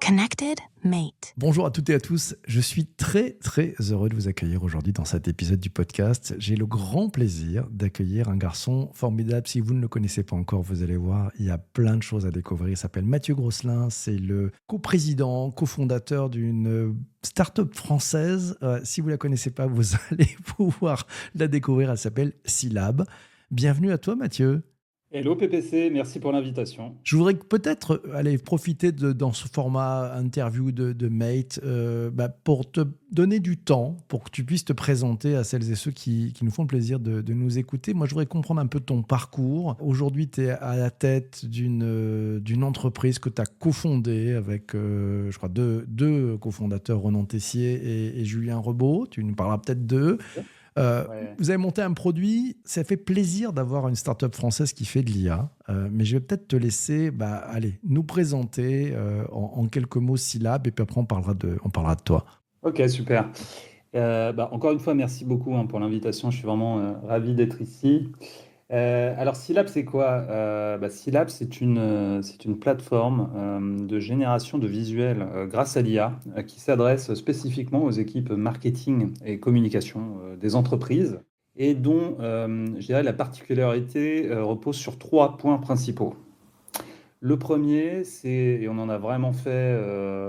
Connected Mate. Bonjour à toutes et à tous, je suis très heureux de vous accueillir aujourd'hui dans cet épisode du podcast. J'ai le grand plaisir d'accueillir un garçon formidable. Si vous ne le connaissez pas encore, vous allez voir, il y a plein de choses à découvrir. Il s'appelle Mathieu Grosselin, c'est le coprésident, cofondateur d'une start-up française. Si vous ne la connaissez pas, vous allez pouvoir la découvrir, elle s'appelle Silab. Bienvenue à toi Mathieu. Hello PPC, merci pour l'invitation. Je voudrais peut-être aller profiter dans ce format interview de Mate pour te donner du temps, pour que tu puisses te présenter à celles et ceux qui nous font le plaisir de nous écouter. Moi, je voudrais comprendre un peu ton parcours. Aujourd'hui, tu es à la tête d'une entreprise que tu as cofondée avec, je crois, deux cofondateurs, Ronan Tessier et Julien Rebaud. Tu nous parleras peut-être d'eux. Ouais. Vous avez monté un produit, ça fait plaisir d'avoir une start-up française qui fait de l'IA, mais je vais peut-être te laisser nous présenter en quelques mots Silab et puis après on parlera de toi. Ok, super. Encore une fois, merci beaucoup pour l'invitation. Je suis vraiment ravi d'être ici. Alors, Silab, c'est quoi? Silab, c'est une plateforme de génération de visuels grâce à l'IA qui s'adresse spécifiquement aux équipes marketing et communication des entreprises et dont, je dirais, la particularité repose sur 3 points principaux. Le premier, et on en a vraiment fait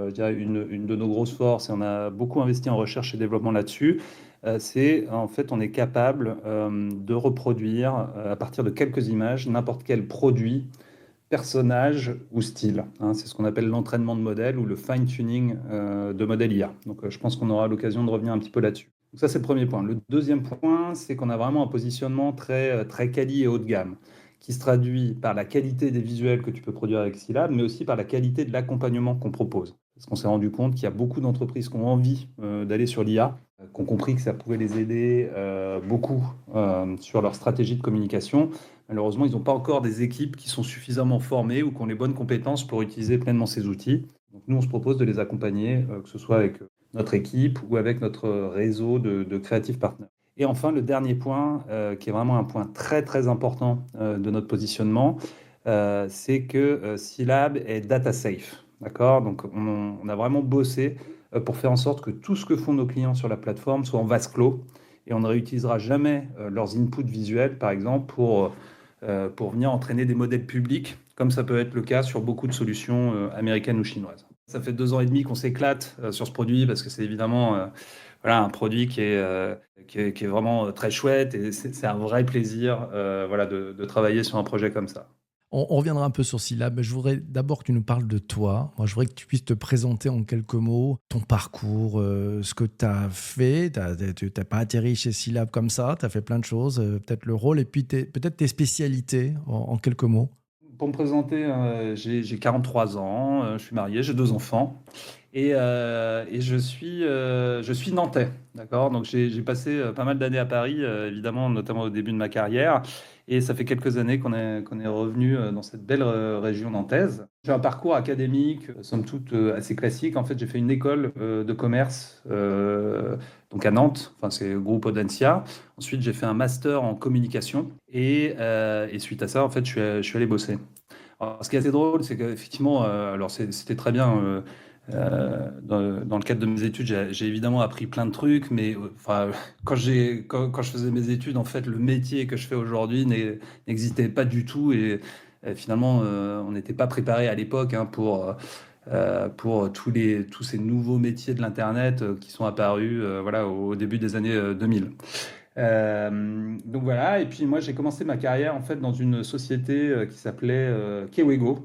je dirais une de nos grosses forces et on a beaucoup investi en recherche et développement là-dessus, c'est en fait on est capable de reproduire à partir de quelques images n'importe quel produit, personnage ou style. C'est ce qu'on appelle l'entraînement de modèle ou le fine-tuning de modèle IA. Donc je pense qu'on aura l'occasion de revenir un petit peu là-dessus. Donc ça c'est le premier point. Le deuxième point, c'est qu'on a vraiment un positionnement très quali et haut de gamme, qui se traduit par la qualité des visuels que tu peux produire avec Silab, mais aussi par la qualité de l'accompagnement qu'on propose. Parce qu'on s'est rendu compte qu'il y a beaucoup d'entreprises qui ont envie d'aller sur l'IA, qui ont compris que ça pouvait les aider beaucoup sur leur stratégie de communication. Malheureusement, ils n'ont pas encore des équipes qui sont suffisamment formées ou qui ont les bonnes compétences pour utiliser pleinement ces outils. Donc nous, on se propose de les accompagner, que ce soit avec notre équipe ou avec notre réseau de creative partners. Et enfin, le dernier point, qui est vraiment un point très important de notre positionnement, c'est que Silab est data safe. D'accord? Donc, on a vraiment bossé pour faire en sorte que tout ce que font nos clients sur la plateforme soit en vase clos et on ne réutilisera jamais leurs inputs visuels, par exemple, pour venir entraîner des modèles publics, comme ça peut être le cas sur beaucoup de solutions américaines ou chinoises. Ça fait 2 ans et demi qu'on s'éclate sur ce produit parce que c'est évidemment un produit qui est vraiment très chouette et c'est un vrai plaisir de travailler sur un projet comme ça. On reviendra un peu sur Silab, mais je voudrais d'abord que tu nous parles de toi. Moi, je voudrais que tu puisses te présenter en quelques mots ton parcours, ce que tu as fait. Tu n'as pas atterri chez Silab comme ça, tu as fait plein de choses, peut-être le rôle et puis peut-être tes spécialités en quelques mots. Pour me présenter, j'ai 43 ans, je suis marié, j'ai 2 enfants et je suis nantais, d'accord? Donc j'ai passé pas mal d'années à Paris, évidemment, notamment au début de ma carrière et ça fait quelques années qu'on est revenu dans cette belle région nantaise. J'ai un parcours académique, somme toute, assez classique. En fait, j'ai fait une école de commerce donc à Nantes, enfin c'est le groupe Audencia. Ensuite, j'ai fait un master en communication et suite à ça, en fait, je suis allé bosser. Alors, ce qui est assez drôle, c'est qu'effectivement, c'était très bien. Dans le cadre de mes études, j'ai évidemment appris plein de trucs, mais quand je faisais mes études, en fait, le métier que je fais aujourd'hui n'existait pas du tout et finalement, on n'était pas préparé à l'époque pour tous ces nouveaux métiers de l'Internet qui sont apparus au début des années 2000. Donc voilà, et puis moi j'ai commencé ma carrière en fait dans une société qui s'appelait Kewego.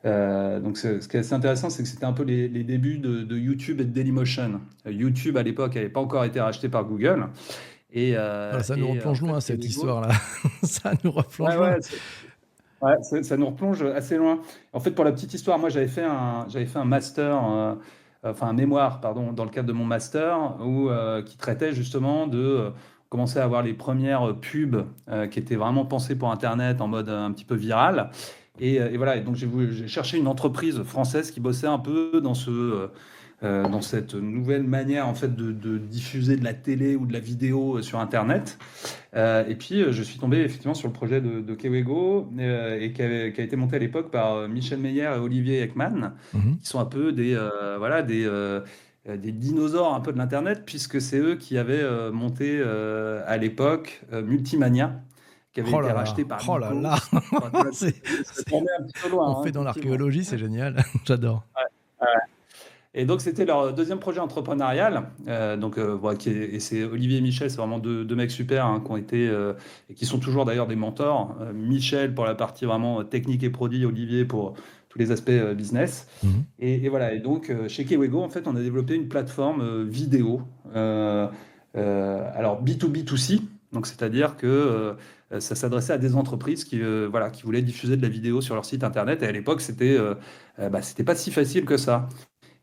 Donc ce qui est assez intéressant, c'est que c'était un peu les débuts de YouTube et de Dailymotion. YouTube à l'époque n'avait pas encore été racheté par Google. Ça nous replonge en fait, loin cette Kewego, histoire-là. Ça nous replonge ouais, loin. ça nous replonge assez loin. En fait, pour la petite histoire, moi j'avais fait un master, un mémoire, pardon, dans le cadre de mon master, qui traitait justement de commencer à avoir les premières pubs qui étaient vraiment pensées pour Internet en mode un petit peu viral. Et voilà, et donc j'ai cherché une entreprise française qui bossait un peu dans cette nouvelle manière en fait de diffuser de la télé ou de la vidéo sur Internet. Et puis je suis tombé effectivement sur le projet de Kewego et qui a été monté à l'époque par Michel Meyer et Olivier Ekman, Mhm. qui sont un peu des dinosaures un peu de l'Internet, puisque c'est eux qui avaient monté à l'époque Multimania, qui avait Oh été là racheté là, par oh là là, Lycos. Enfin, tu vois, c'est, c'est tombé un petit peu on loin, hein, fait dans effectivement. l'archéologie, c'est génial, j'adore. Ouais. Et donc, c'était leur deuxième projet entrepreneurial. Voilà, et c'est Olivier et Michel, c'est vraiment deux mecs super hein, qui ont été et qui sont toujours d'ailleurs des mentors. Michel pour la partie vraiment technique et produit, Olivier pour tous les aspects business. Mhm. Et voilà. Et donc, chez Kewego, en fait, on a développé une plateforme vidéo. Alors, B2B2C. Donc, c'est-à-dire que ça s'adressait à des entreprises voilà, qui voulaient diffuser de la vidéo sur leur site internet. Et à l'époque, c'était pas si facile que ça.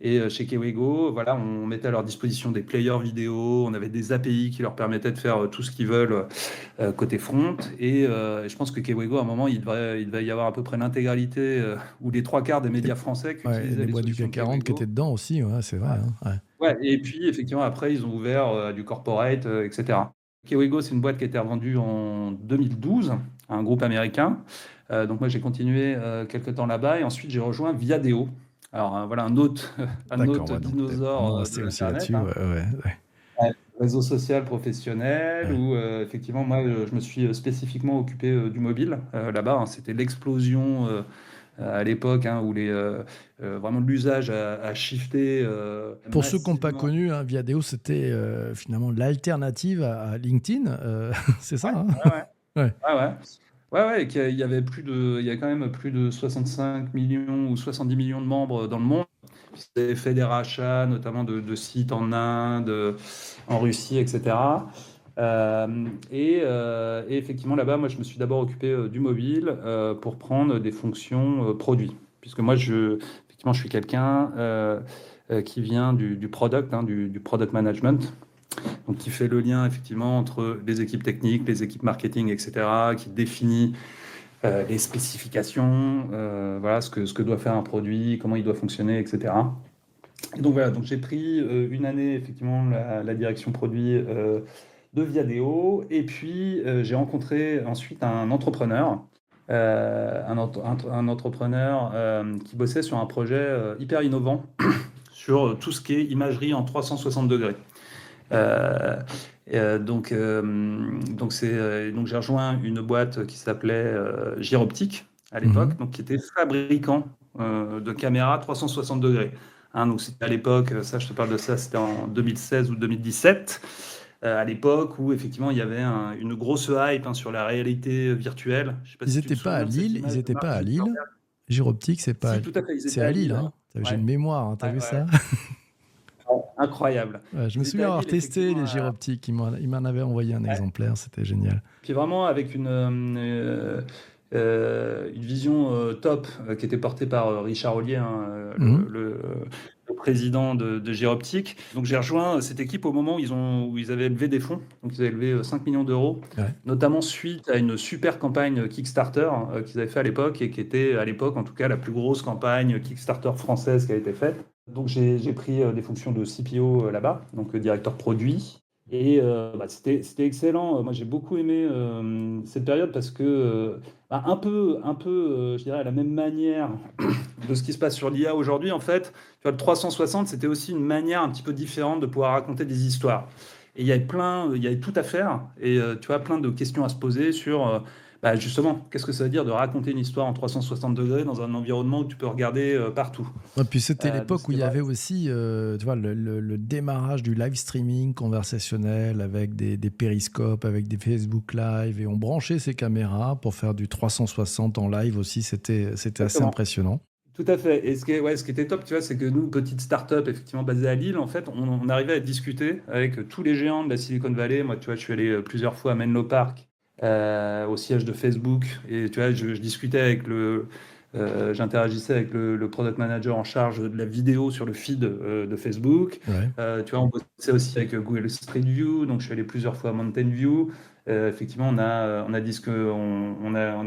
Et chez Kewego, voilà, on mettait à leur disposition des players vidéo, on avait des API qui leur permettaient de faire tout ce qu'ils veulent côté front. Et je pense que Kewego, à un moment, il devait y avoir à peu près l'intégralité ou les trois quarts des Et, médias français qui ouais, et utilisaient les les boîtes du solutions CAC de 40 qui Kewego. étaient dedans aussi, ouais, c'est vrai. Ouais. Hein, ouais. Ouais, et puis effectivement, après, ils ont ouvert du corporate, etc. Kewego, c'est une boîte qui a été revendue en 2012 à un groupe américain. Donc moi, j'ai continué quelques temps là-bas et ensuite j'ai rejoint Viadeo. Alors voilà un D'accord, autre ouais, donc t'es vraiment dinosaure de resté aussi l'Internet, là-dessus. hein. Ouais, ouais, ouais. Ouais. Réseau social professionnel Ouais. où effectivement, moi, je me suis spécifiquement occupé du mobile là-bas, hein. C'était l'explosion à l'époque hein, où vraiment l'usage a shifté Pour ceux qui n'ont pas massivement. connu, hein, Viadeo, c'était finalement l'alternative à LinkedIn. C'est ça, Ouais, hein. ouais, ouais. Ouais. Ouais, ouais. Ouais, ouais, et il y a quand même plus de 65 millions ou 70 millions de membres dans le monde. Ils avaient fait des rachats, notamment de sites en Inde, en Russie, etc. Et effectivement, là-bas, moi, je me suis d'abord occupé du mobile pour prendre des fonctions produits. Puisque moi, effectivement, je suis quelqu'un qui vient du product, hein, du product management. Donc, qui fait le lien effectivement entre les équipes techniques, les équipes marketing, etc., qui définit les spécifications, voilà, ce que doit faire un produit, comment il doit fonctionner, etc. Et donc voilà, donc j'ai pris une année effectivement la direction produit de Viadeo, et puis j'ai rencontré ensuite un entrepreneur, un entrepreneur qui bossait sur un projet hyper innovant sur tout ce qui est imagerie en 360 degrés. Euh, donc j'ai rejoint une boîte qui s'appelait Gyroptique à l'époque, Mhm. donc qui était fabricant de caméras 360 degrés. Hein, donc c'était à l'époque, ça je te parle de ça, c'était en 2016 ou 2017, à l'époque où effectivement il y avait une grosse hype hein, sur la réalité virtuelle. Je ne sais pas Ils si tu n'étaient te pas à souviens de cette Lille. Ils image de n'étaient Mark pas à Lille. Zuckerberg. Gyroptique, Si, tout à fait, ils c'est étaient à à Lille. Lille. Hein. J'ai Ouais, une mémoire. Hein. T'as ouais, vu ouais. ça? Incroyable. Ouais, je me Ils étaient souviens à avoir Lille testé effectivement. les gyroptiques. Il m'en avait envoyé un exemplaire. C'était génial. Puis vraiment avec une vision top qui était portée par Richard Ollier, hein, Mhm. le président de Gyroptique. Donc j'ai rejoint cette équipe au moment où ils avaient levé des fonds. Donc ils avaient levé 5 millions d'euros, Ouais. notamment suite à une super campagne Kickstarter qu'ils avaient fait à l'époque et qui était à l'époque en tout cas la plus grosse campagne Kickstarter française qui a été faite. Donc j'ai pris des fonctions de CPO là-bas, donc directeur produit. Et c'était excellent. Moi, j'ai beaucoup aimé cette période parce que, je dirais, à la même manière de ce qui se passe sur l'IA aujourd'hui, en fait, tu vois, le 360, c'était aussi une manière un petit peu différente de pouvoir raconter des histoires. Et il y avait tout à faire et tu vois, plein de questions à se poser sur, justement, qu'est-ce que ça veut dire de raconter une histoire en 360 degrés dans un environnement où tu peux regarder partout. Et puis c'était Donc, l'époque où il c'était y vrai. avait aussi tu vois, le démarrage du live streaming conversationnel avec des périscopes, avec des Facebook Live. Et on branchait ces caméras pour faire du 360 en live aussi. C'était assez Exactement. impressionnant. Tout à fait. Et ce qui était top, tu vois, c'est que nous, petite start-up effectivement basée à Lille, en fait, on arrivait à discuter avec tous les géants de la Silicon Valley. Moi, tu vois, je suis allé plusieurs fois à Menlo Park, au siège de Facebook, et tu vois, je discutais avec j'interagissais avec le product manager en charge de la vidéo sur le feed de Facebook. Ouais. Tu vois, on bossait aussi avec Google Street View, donc je suis allé plusieurs fois à Mountain View. Effectivement, on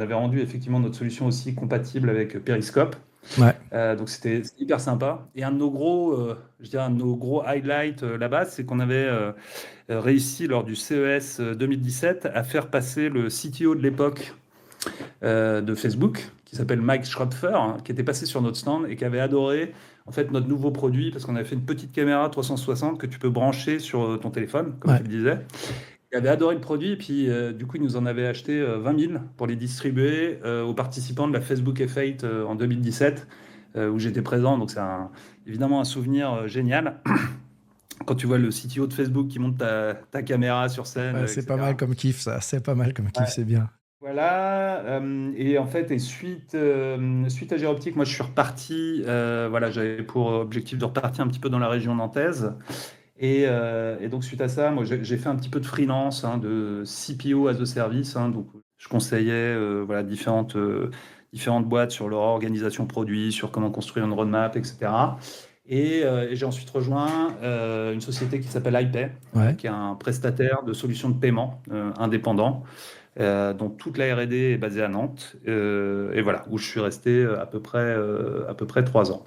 avait rendu effectivement notre solution aussi compatible avec Periscope. Ouais, Donc c'était hyper sympa. Et je dirais un de nos gros highlights là-bas, c'est qu'on avait réussi lors du CES 2017 à faire passer le CTO de l'époque de Facebook, qui s'appelle Mike Schroepfer, hein, qui était passé sur notre stand et qui avait adoré en fait notre nouveau produit parce qu'on avait fait une petite caméra 360 que tu peux brancher sur ton téléphone, comme ouais. tu le disais. Il avait adoré le produit et puis du coup il nous en avait acheté 20 000 pour les distribuer aux participants de la Facebook F8 en 2017 où j'étais présent. Donc évidemment un souvenir génial quand tu vois le CTO de Facebook qui monte ta caméra sur scène, Ouais, c'est pas mal etc. comme kiff, ça. C'est pas mal comme kiff, c'est bien. Voilà, et en fait, suite à Géoptique, moi je suis reparti, voilà, j'avais pour objectif de repartir un petit peu dans la région nantaise. Et donc, suite à ça, moi j'ai fait un petit peu de freelance, hein, de CPO as a service. Hein, donc, je conseillais voilà, différentes boîtes sur leur organisation produit, sur comment construire une roadmap, etc. Et j'ai ensuite rejoint une société qui s'appelle iPay, Ouais. qui est un prestataire de solutions de paiement indépendant. Donc toute la R&D est basée à Nantes, et voilà, où je suis resté à peu près 3 ans.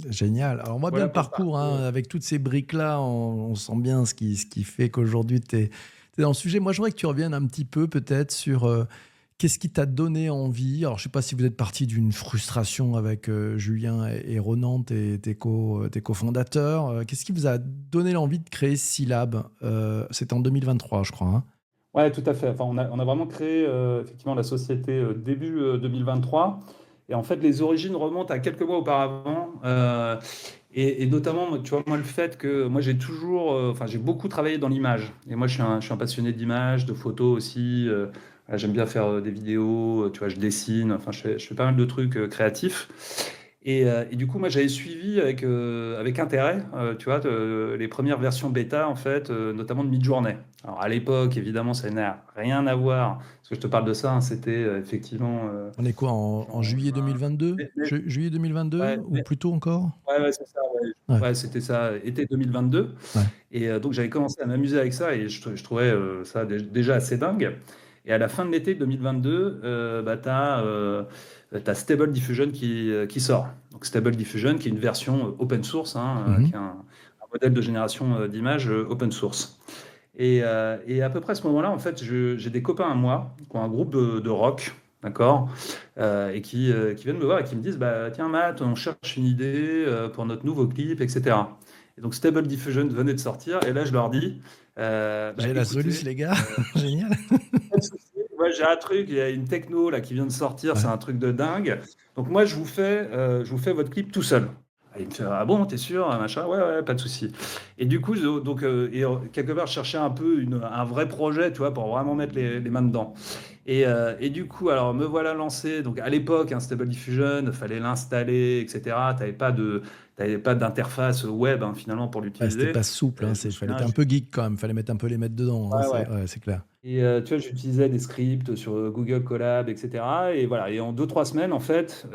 Génial. Alors, on voit bien Voilà le pour le parcours, hein, parcours. avec toutes ces briques-là, on sent bien ce qui fait qu'aujourd'hui, tu es dans le sujet. Moi, je voudrais que tu reviennes un petit peu, peut-être, sur qu'est-ce qui t'a donné envie. Alors, je ne sais pas si vous êtes parti d'une frustration avec Julien et Ronan, tes cofondateurs. Qu'est-ce qui vous a donné l'envie de créer Silab? C'était en 2023, je crois, hein. Ouais, tout à fait. Enfin, on a vraiment créé effectivement la société début 2023. Et en fait, les origines remontent à quelques mois auparavant. Et notamment, tu vois, moi, le fait que moi, enfin, j'ai beaucoup travaillé dans l'image. Et moi, je suis un passionné d'image, de photos aussi. Voilà, j'aime bien faire des vidéos, tu vois, je dessine. Enfin, je fais pas mal de trucs créatifs. Et du coup, moi, j'avais suivi avec intérêt, tu vois, les premières versions bêta, en fait, notamment de Midjourney. Alors, à l'époque, évidemment, ça n'a rien à voir. Parce que je te parle de ça, hein, c'était effectivement On est quoi, en en juillet juin. 2022? Juillet 2022 Ouais, ou plus tôt encore? ouais, c'est ça. Ouais, Ouais, ouais, c'était ça, été 2022. ouais. Et donc, j'avais commencé à m'amuser avec ça et je trouvais ça déjà assez dingue. Et à la fin de l'été 2022, bah, tu as Stable Diffusion qui sort. Donc, Stable Diffusion, qui est une version open source, hein, qui Mhm. est un modèle de génération d'images open source. Et à peu près à ce moment-là, en fait, j'ai des copains à moi qui ont un groupe de rock, d'accord, et qui viennent me voir et qui me disent, bah, tiens, Matt, on cherche une idée pour notre nouveau clip, etc. Et donc Stable Diffusion venait de sortir, et là, je leur dis, bah, J'ai la soluce, écoutez, les gars. Génial. pas de souci, ouais, j'ai un truc, il y a une techno là qui vient de sortir, c'est Ouais. un truc de dingue. Donc moi, je vous fais votre clip tout seul. Ah, il me fait, ah bon, t'es sûr, machin, ouais, ouais, pas de souci. Et du coup, quelque part, je cherchais un peu un vrai projet, tu vois, pour vraiment mettre les mains dedans. Et du coup, alors me voilà lancé. Donc à l'époque, un Stable Diffusion, il fallait l'installer, etc. T'avais pas d'interface web, hein, finalement, pour Ouais, c'était l'utiliser. pas souple, hein, Je me fallait souviens, être un peu geek quand même, fallait mettre un peu les maîtres dedans, hein, ouais, ouais. ouais, c'est clair. Et tu vois, j'utilisais des scripts sur Google Colab, etc. Et voilà, et en 2, 3 semaines, en fait,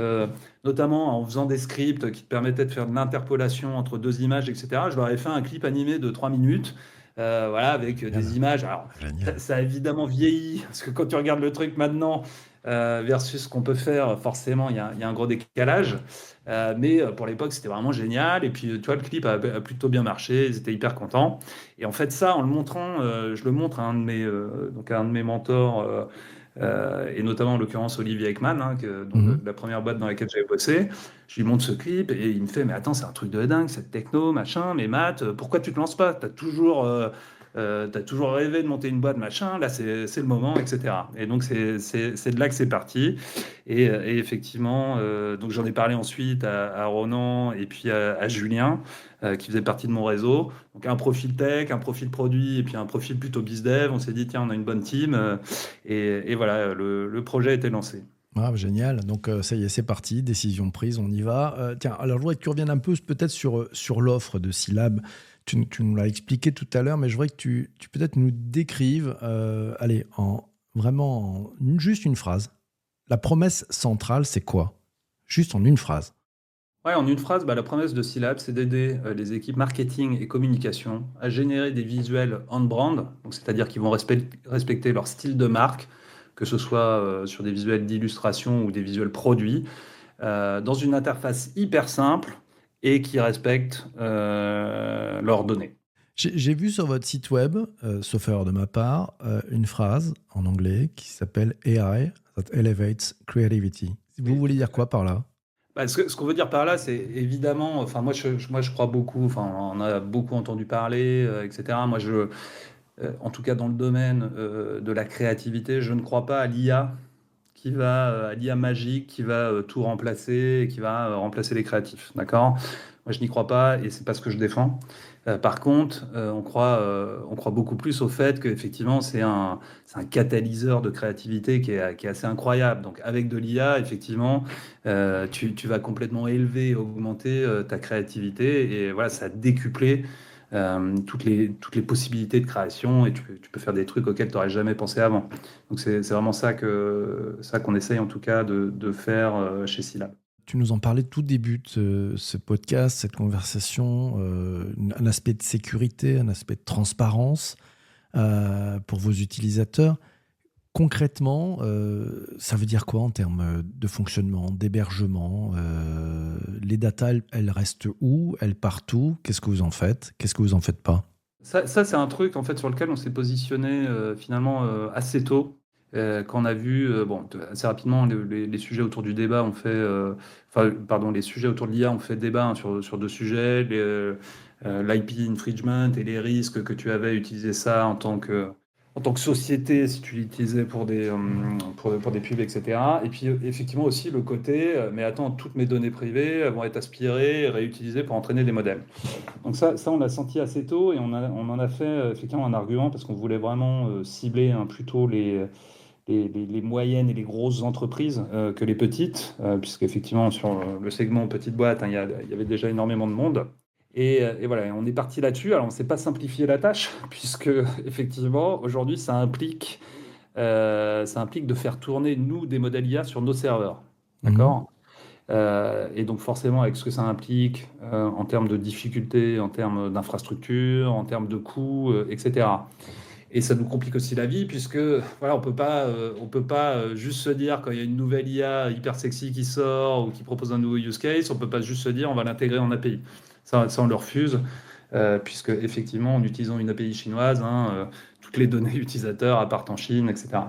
notamment en faisant des scripts qui te permettaient de faire de l'interpolation entre deux images, etc., je leur ai fait un clip animé de 3 minutes, voilà, avec des Génial. images. Alors, Génial. ça a évidemment vieilli, parce que quand tu regardes le truc maintenant versus ce qu'on peut faire, forcément, il y a un gros décalage. Mais pour l'époque, c'était vraiment génial. Et puis, tu vois, le clip a plutôt bien marché, ils étaient hyper contents. Et en fait, ça, en le montrant, je le montre à un de mes mentors, et notamment en l'occurrence Olivier Ekman, hein, donc de Mhm. la première boîte dans laquelle j'avais bossé. Je lui montre ce clip et il me fait, mais attends, c'est un truc de dingue, cette techno, machin, mais Matt, pourquoi tu te lances pas? T'as toujours rêvé de monter une boîte, machin, là c'est le moment, etc. Et donc c'est de là que c'est parti. Et effectivement, donc j'en ai parlé ensuite à Ronan et puis à Julien, qui faisait partie de mon réseau. Donc un profil tech, un profil produit et puis un profil plutôt bizdev. On s'est dit, tiens, on a une bonne team. Et voilà, le projet a été lancé. Ah, génial. Donc, ça y est, c'est parti. Décision prise, on y va. Tiens, alors je voudrais que tu reviennes un peu peut-être sur l'offre de Silab. Tu nous l'as expliqué tout à l'heure, mais je voudrais que tu peut-être nous décrives, allez, juste une phrase. La promesse centrale, c'est quoi? Juste en une phrase. Ouais, en une phrase, bah, la promesse de Silab, c'est d'aider les équipes marketing et communication à générer des visuels on-brand, donc c'est-à-dire qu'ils vont respecter leur style de marque, que ce soit sur des visuels d'illustration ou des visuels produits, dans une interface hyper simple et qui respecte leurs données. J'ai vu sur votre site web, sauf erreur de ma part, une phrase en anglais qui s'appelle AI that elevates creativity. Vous Oui. voulez dire quoi par là? Bah, ce qu'on veut dire par là, c'est évidemment, enfin moi je crois beaucoup, enfin on en a beaucoup entendu parler, etc. Moi en tout cas dans le domaine de la créativité, je ne crois pas à l'IA à l'IA magique qui va tout remplacer et qui va remplacer les créatifs, d'accord? Moi, je n'y crois pas et c'est pas ce que je défends. Par contre, on croit beaucoup plus au fait qu'effectivement, c'est un catalyseur de créativité qui est assez incroyable. Donc, avec de l'IA, effectivement, tu vas complètement élever et augmenter ta créativité et voilà, ça a décuplé toutes les possibilités de création et tu peux faire des trucs auxquels tu n'aurais jamais pensé avant. Donc c'est vraiment ça qu'on essaye en tout cas de faire chez Scilab. Tu nous en parlais tout début de ce podcast, cette conversation, un aspect de sécurité, un aspect de transparence pour vos utilisateurs. Concrètement, ça veut dire quoi en termes de fonctionnement, d'hébergement? Les datas, elles restent où? Elles partent où? Qu'est-ce que vous en faites? Qu'est-ce que vous en faites pas? Ça c'est un truc en fait sur lequel on s'est positionné finalement assez tôt. Quand on a vu, bon, assez rapidement, les sujets autour du débat ont fait, enfin, pardon, les sujets autour de l'IA ont fait débat hein, sur deux sujets, l'IP infringement et les risques que tu avais à utiliser ça en tant que société, si tu l'utilisais pour des pubs, etc. Et puis, effectivement, aussi le côté, mais attends, toutes mes données privées vont être aspirées et réutilisées pour entraîner des modèles. Donc ça on l'a senti assez tôt et on en a fait effectivement un argument parce qu'on voulait vraiment cibler hein, plutôt les moyennes et les grosses entreprises que les petites, puisqu'effectivement sur le segment petite boîte, hein, il y avait déjà énormément de monde. Et voilà, on est parti là-dessus. Alors on ne s'est pas simplifié la tâche, puisque effectivement aujourd'hui ça implique de faire tourner nous des modèles IA sur nos serveurs. Mhm. D'accord? Et donc forcément, avec ce que ça implique en termes de difficultés, en termes d'infrastructure, en termes de coûts, etc. Et ça nous complique aussi la vie, puisque voilà, on peut pas juste se dire quand il y a une nouvelle IA hyper sexy qui sort ou qui propose un nouveau use case, on peut pas juste se dire on va l'intégrer en API. Ça on le refuse, puisque effectivement, en utilisant une API chinoise, hein, toutes les données utilisateurs partent en Chine, etc.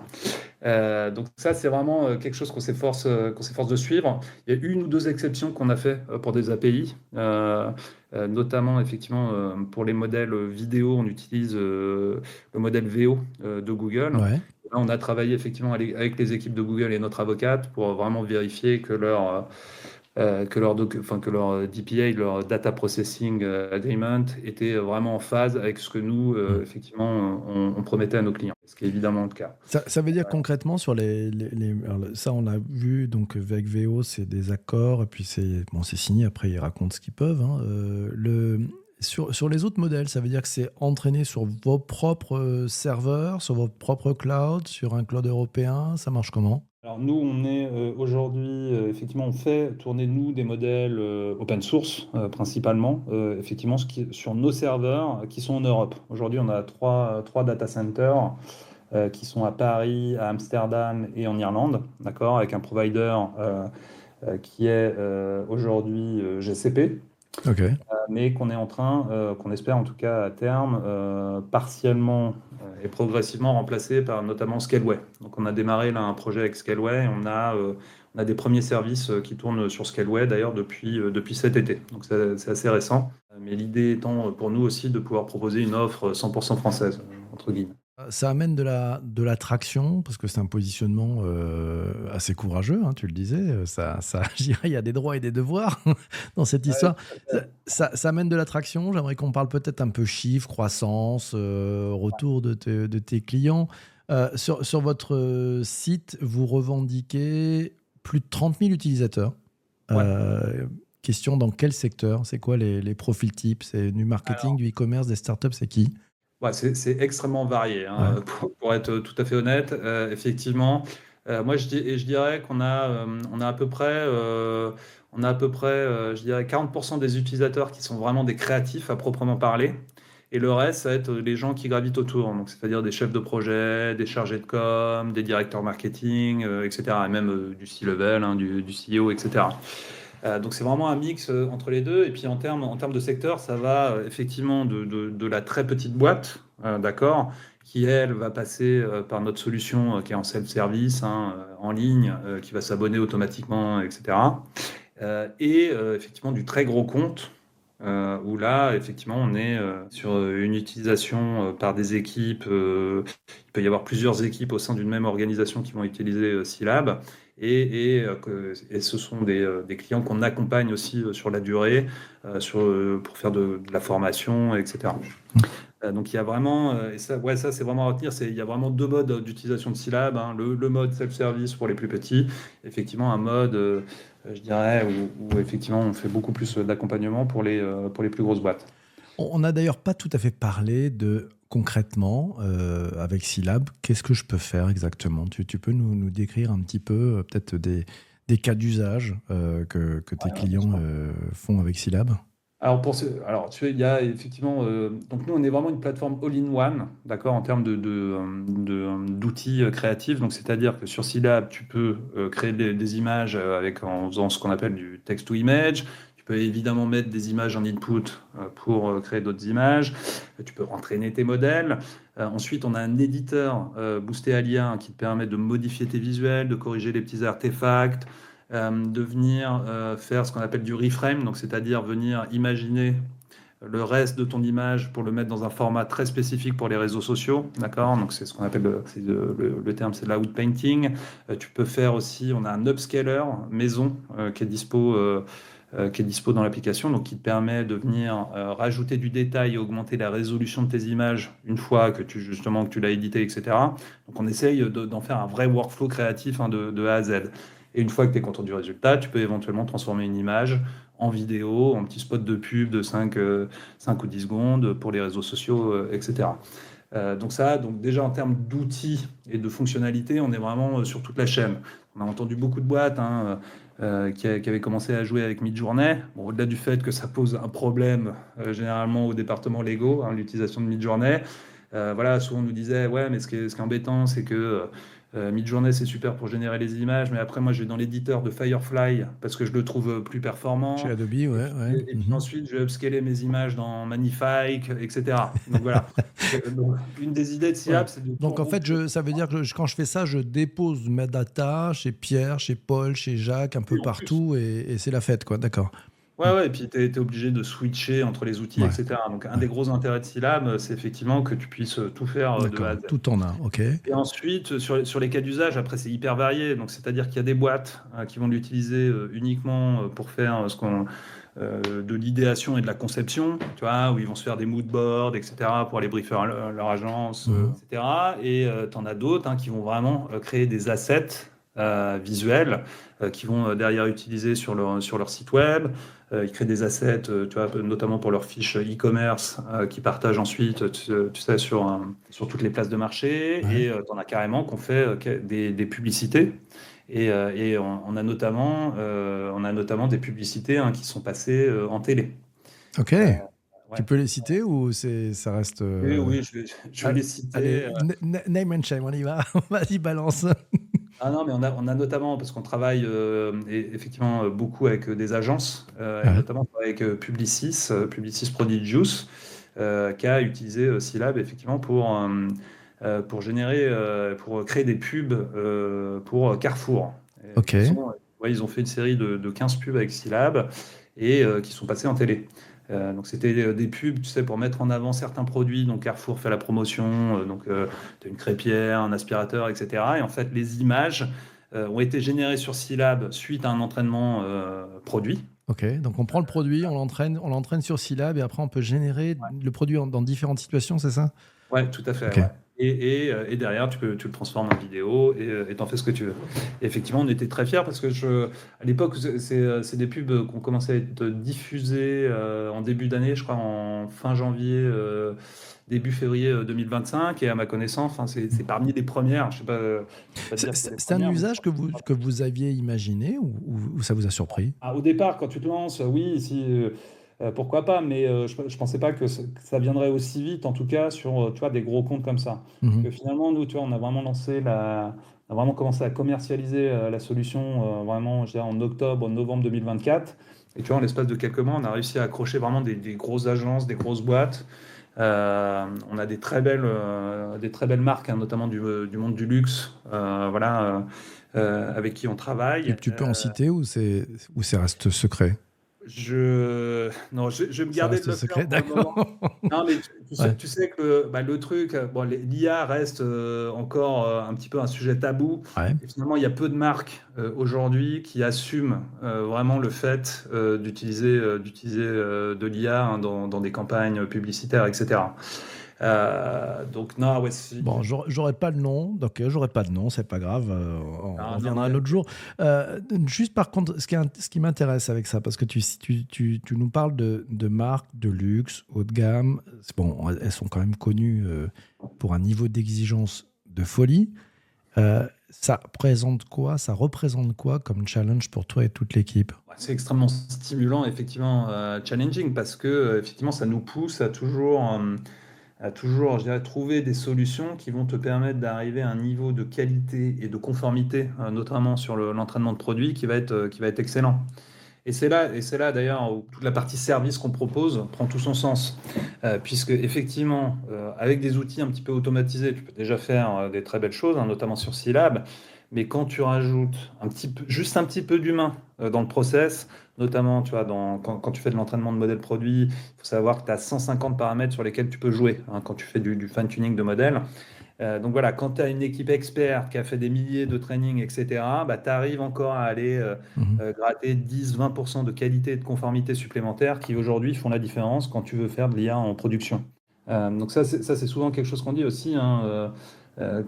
Donc ça, c'est vraiment quelque chose qu'on s'efforce de suivre. Il y a une ou deux exceptions qu'on a fait pour des API, notamment effectivement pour les modèles vidéo, on utilise le modèle VO de Google. Ouais. Là, on a travaillé effectivement avec les équipes de Google et notre avocate pour vraiment vérifier que leur DPA, leur Data Processing Agreement, était vraiment en phase avec ce que nous, Mm. effectivement, on promettait à nos clients, ce qui est évidemment le cas. Ça veut dire concrètement sur alors, ça, on a vu, donc avec VO, c'est des accords, et puis c'est signé, après ils racontent ce qu'ils peuvent, hein. Sur les autres modèles, ça veut dire que c'est entraîné sur vos propres serveurs, sur votre propre cloud, sur un cloud européen, ça marche comment? Alors nous, on est aujourd'hui, effectivement, on fait tourner nous des modèles open source principalement, effectivement, sur nos serveurs qui sont en Europe. Aujourd'hui, on a trois data centers qui sont à Paris, à Amsterdam et en Irlande, d'accord, avec un provider qui est aujourd'hui GCP, Ok. mais qu'on est en train, qu'on espère en tout cas à terme, partiellement et progressivement remplacé par notamment Scaleway. Donc on a démarré là un projet avec Scaleway et on a des premiers services qui tournent sur Scaleway d'ailleurs depuis cet été. Donc c'est assez récent. Mais l'idée étant pour nous aussi de pouvoir proposer une offre 100% française, entre guillemets. Ça amène de la traction, parce que c'est un positionnement assez courageux, hein, tu le disais. Je dirais, il y a des droits et des devoirs dans cette histoire. Ça amène de l'attraction. J'aimerais qu'on parle peut-être un peu chiffres, croissance, retour de tes clients. Sur votre site, vous revendiquez plus de 30 000 utilisateurs. Ouais. Question, dans quel secteur? C'est quoi les profils types? C'est du marketing, du e-commerce, des startups, c'est qui? Ouais, c'est extrêmement varié, Ouais. hein, pour être tout à fait honnête. Effectivement, moi je dirais on a à peu près, je dirais 40% des utilisateurs qui sont vraiment des créatifs à proprement parler, Et le reste, ça va être les gens qui gravitent autour. Donc, c'est-à-dire des chefs de projet, des chargés de com, des directeurs marketing, etc. Et même du C-level, hein, du CEO, etc. Donc c'est vraiment un mix entre les deux. Et puis en termes de secteur, ça va effectivement de la très petite boîte, d'accord, qui elle va passer par notre solution qui est en self-service, hein, en ligne, qui va s'abonner automatiquement, etc. Effectivement du très gros compte. Où là, effectivement, on est sur une utilisation par des équipes. Il peut y avoir plusieurs équipes au sein d'une même organisation qui vont utiliser Scilab. Et ce sont des clients qu'on accompagne aussi sur la durée pour faire de la formation, etc. Donc il y a vraiment, et ça, ouais, ça c'est vraiment à retenir, il y a vraiment deux modes d'utilisation de Scilab, hein. Le mode self-service pour les plus petits, effectivement un mode, je dirais, où effectivement on fait beaucoup plus d'accompagnement pour les plus grosses boîtes. On n'a d'ailleurs pas tout à fait parlé de concrètement, avec Scilab, qu'est-ce que je peux faire exactement? Tu peux nous décrire un petit peu peut-être des cas d'usage que tes Ouais, bien clients sûr. font avec Scilab? Alors, tu sais, il y a effectivement. Donc, nous, on est vraiment une plateforme all-in-one, d'accord, en termes d'outils créatifs. Donc, c'est-à-dire que sur Scilab, tu peux créer des images en faisant ce qu'on appelle du text-to-image. Tu peux évidemment mettre des images en input pour créer d'autres images. Tu peux entraîner tes modèles. Ensuite, on a un éditeur Boosté Alia hein, qui te permet de modifier tes visuels, de corriger les petits artefacts, de venir faire ce qu'on appelle du reframe, donc c'est-à-dire venir imaginer le reste de ton image pour le mettre dans un format très spécifique pour les réseaux sociaux, d'accord? Donc c'est ce qu'on appelle, le terme c'est l'outpainting. Tu peux faire aussi, on a un upscaler maison qui est dispo dans l'application, donc qui te permet de venir rajouter du détail et augmenter la résolution de tes images une fois que tu l'as édité, etc. Donc on essaye d'en faire un vrai workflow créatif hein, de A à Z. Et une fois que tu es content du résultat, tu peux éventuellement transformer une image en vidéo, en petit spot de pub de 5 ou 10 secondes pour les réseaux sociaux, etc. Donc déjà en termes d'outils et de fonctionnalités, on est vraiment sur toute la chaîne. On a entendu beaucoup de boîtes hein, qui avaient commencé à jouer avec Midjourney. Bon, au-delà du fait que ça pose un problème généralement aux départements légaux, hein, l'utilisation de Midjourney. Voilà, souvent on nous disait, ouais, mais ce qui est embêtant, c'est que Midjourney, c'est super pour générer les images, mais après, moi, je vais dans l'éditeur de Firefly parce que je le trouve plus Chez performant. Adobe, ouais, Et ouais. puis, et puis ensuite, je vais upscaler mes images dans Magnifique, etc. Donc voilà. Donc, une des idées de Ouais. SIAP, c'est de tout Donc en fait, regrouper. ça veut dire que quand je fais ça, je dépose mes data chez Pierre, chez Paul, chez Jacques, un peu Oui, en plus. partout, et c'est la fête, quoi. D'accord. Ouais, ouais, et puis tu es obligé de switcher entre les outils, Ouais, etc. Donc, un ouais. des gros intérêts de Scilab, c'est effectivement que tu puisses tout faire de A à D'accord. Z. Tout en un, ok. Et ensuite, sur les cas d'usage, après, c'est hyper varié. Donc, c'est-à-dire qu'il y a des boîtes qui vont l'utiliser uniquement pour faire de l'idéation et de la conception, tu vois, où ils vont se faire des mood boards, etc., pour aller briefer leur agence, Mhm. etc. Et tu en as d'autres hein, qui vont vraiment créer des assets visuels qui vont derrière utiliser sur leur site web. Ils créent des assets, tu vois, notamment pour leurs fiches e-commerce qu'ils partagent ensuite, tu sais, sur toutes les places de marché. Ouais. Et tu en as carrément qu'on fait des publicités. Et on a notamment des publicités hein, qui sont passées en télé. Ok. Euh, Tu ouais. peux les citer ou ça reste. Oui, oui, je vais Ah, les allez, citer. name and shame, on y va. Vas-y, balance. Ah non, mais on a notamment, parce qu'on travaille effectivement beaucoup avec des agences, et Ouais. notamment avec Publicis Prodigious, qui a utilisé Scilab effectivement pour créer des pubs pour Carrefour. Et Ok. ils ont fait une série de 15 pubs avec Scilab et qui sont passées en télé. Donc c'était des pubs, tu sais, pour mettre en avant certains produits. Donc Carrefour fait la promotion, donc tu as une crêpière, un aspirateur, etc. Et en fait, les images ont été générées sur Scilab suite à un entraînement produit. Ok. Donc on prend le produit, on l'entraîne sur Scilab et après on peut générer le produit dans différentes situations, c'est ça? Ouais, tout à fait, Ok. ouais. Et derrière, tu le transformes en vidéo et t'en fais ce que tu veux. Et effectivement, on était très fiers parce que à l'époque, c'est des pubs qui ont commencé à être diffusées en début d'année, je crois en fin janvier, début février 2025. Et à ma connaissance, enfin, c'est parmi les premières. Je sais pas, je vais pas te dire que c'est les C'est un premières, mais usage que vous aviez imaginé ou ça vous a surpris? Au départ, quand tu te lances, oui, si, pourquoi pas, mais je pensais pas que ça viendrait aussi vite, en tout cas sur tu vois, des gros comptes comme ça. Parce Mhm. que finalement, nous, tu vois, on a vraiment commencé à commercialiser la solution vraiment, je dirais, en octobre, novembre 2024. Et tu vois, en l'espace de quelques mois, on a réussi à accrocher vraiment des grosses agences, des grosses boîtes. On a des très belles marques, hein, notamment du monde du luxe, voilà, avec qui on travaille. Tu peux en citer ou ça reste secret? Non, je vais me Ça garder de reste le faire secret, pour le d'accord. moment. Non, mais Ouais. tu sais que le truc, bon, l'IA reste encore un petit peu un sujet tabou. Ouais. Et finalement, il y a peu de marques aujourd'hui qui assument vraiment le fait d'utiliser de l'IA, hein, dans des campagnes publicitaires, etc. Donc, non, ouais, Bon, j'aurais pas le nom, donc j'aurais pas de nom, c'est pas grave, on non, non, mais reviendra un autre jour. Juste par contre, ce qui m'intéresse avec ça, parce que tu nous parles de marques de luxe, haut de gamme, bon, elles sont quand même connues pour un niveau d'exigence de folie. Ça représente quoi comme challenge pour toi et toute l'équipe? ouais, c'est extrêmement stimulant, effectivement, challenging, parce que effectivement, ça nous pousse à toujours, je dirais, trouver des solutions qui vont te permettre d'arriver à un niveau de qualité et de conformité, notamment sur l'entraînement de produits, qui va être excellent. Et c'est là d'ailleurs où toute la partie service qu'on propose prend tout son sens. Puisque effectivement, avec des outils un petit peu automatisés, tu peux déjà faire des très belles choses, hein, notamment sur Scilab. Mais quand tu rajoutes juste un petit peu d'humain dans le process, notamment tu vois, quand tu fais de l'entraînement de modèles produits, il faut savoir que tu as 150 paramètres sur lesquels tu peux jouer, hein, quand tu fais du fine-tuning de modèles. Donc voilà, quand tu as une équipe expert qui a fait des milliers de trainings, etc., bah, tu arrives encore à aller Mhm. gratter 10-20% de qualité et de conformité supplémentaires qui aujourd'hui font la différence quand tu veux faire de l'IA en production. Donc ça, c'est souvent quelque chose qu'on dit aussi, hein,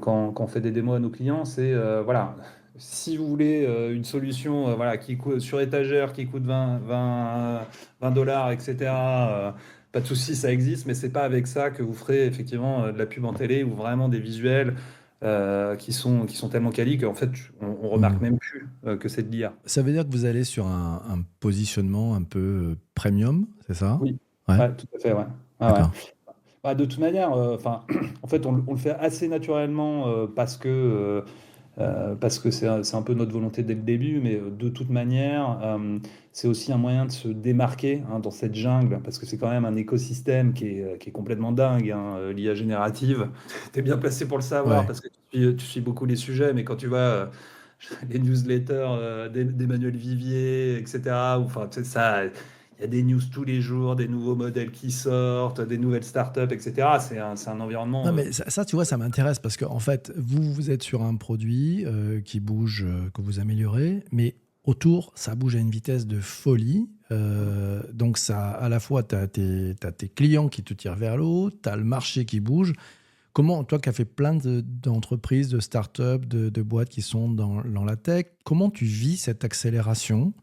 quand on fait des démos à nos clients, c'est voilà, si vous voulez une solution voilà, qui coûte sur étagère, qui coûte 20 dollars, etc., pas de souci, ça existe, mais c'est pas avec ça que vous ferez effectivement de la pub en télé ou vraiment des visuels qui sont tellement quali qu'en fait, on remarque Mhm. même plus que c'est de l'IA. Ça veut dire que vous allez sur un positionnement un peu premium, c'est ça? Oui, Ouais, ouais, tout à fait, ouais. Ah ouais. d'accord. Bah, de toute manière, enfin, en fait, on le fait assez naturellement parce que c'est un peu notre volonté dès le début, mais de toute manière, c'est aussi un moyen de se démarquer, hein, dans cette jungle, parce que c'est quand même un écosystème qui est complètement dingue, hein, l'IA générative. Tu es bien placé pour le savoir, Ouais. parce que tu suis beaucoup les sujets, mais quand tu vois les newsletters d'Emmanuel Vivier, etc., ou, enfin, tu sais, ça, il y a des news tous les jours, des nouveaux modèles qui sortent, des nouvelles startups, etc. C'est un Non, environnement. mais ça, tu vois, ça m'intéresse parce qu'en fait, vous êtes sur un produit qui bouge, que vous améliorez, mais autour, ça bouge à une vitesse de folie. Donc, ça, à la fois, tu as tes clients qui te tirent vers le haut, tu as le marché qui bouge. Comment, toi qui as fait plein d'entreprises, de startups, de boîtes qui sont dans la tech, comment tu vis cette accélération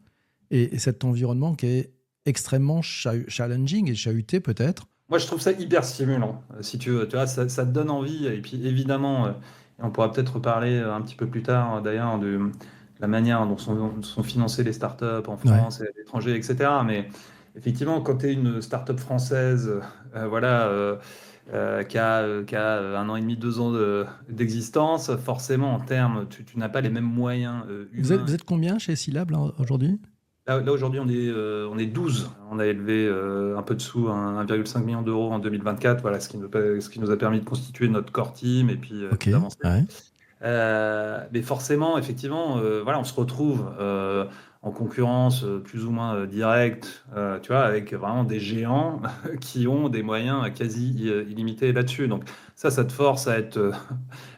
et cet environnement qui est extrêmement challenging et chahuté peut-être? Moi, je trouve ça hyper stimulant, si tu veux. Tu vois, ça te donne envie. Et puis, évidemment, et on pourra peut-être reparler un petit peu plus tard, d'ailleurs, de la manière dont sont financées les startups en Ouais. France et à l'étranger, etc. Mais effectivement, quand tu es une startup française, voilà, qui a 1 an et demi, 2 ans d'existence, forcément, en termes, tu n'as pas les mêmes moyens Vous humains. êtes combien chez Scilab là, aujourd'hui? Là, aujourd'hui, on est 12. On a élevé un peu dessous 1,5 million d'euros en 2024. Voilà, ce qui nous a permis de constituer notre core team et puis Ok, d'avancer. ouais. Mais forcément, effectivement, voilà, on se retrouve en concurrence plus ou moins directe, tu vois, avec vraiment des géants qui ont des moyens quasi illimités là-dessus. Donc ça te force à être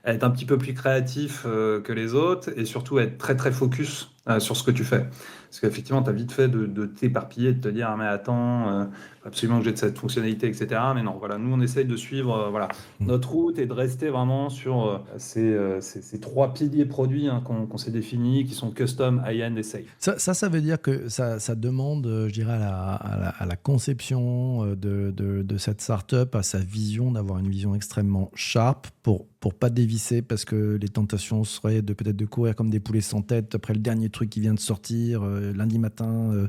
un petit peu plus créatif que les autres et surtout à être très très focus sur ce que tu fais. Parce qu'effectivement, tu as vite fait de t'éparpiller, de te dire, ah, mais attends, faut absolument que j'ai de cette fonctionnalité, etc. Mais non, voilà, nous on essaye de suivre voilà, Hmm. notre route et de rester vraiment sur ces trois piliers produits, hein, qu'on s'est définis, qui sont custom, high-end et safe. Ça veut dire que ça demande, je dirais, à la conception de cette startup, à sa vision, d'avoir une vision extrêmement sharp pour pas dévisser, parce que les tentations seraient peut-être de courir comme des poulets sans tête après le dernier truc qui vient de sortir lundi matin.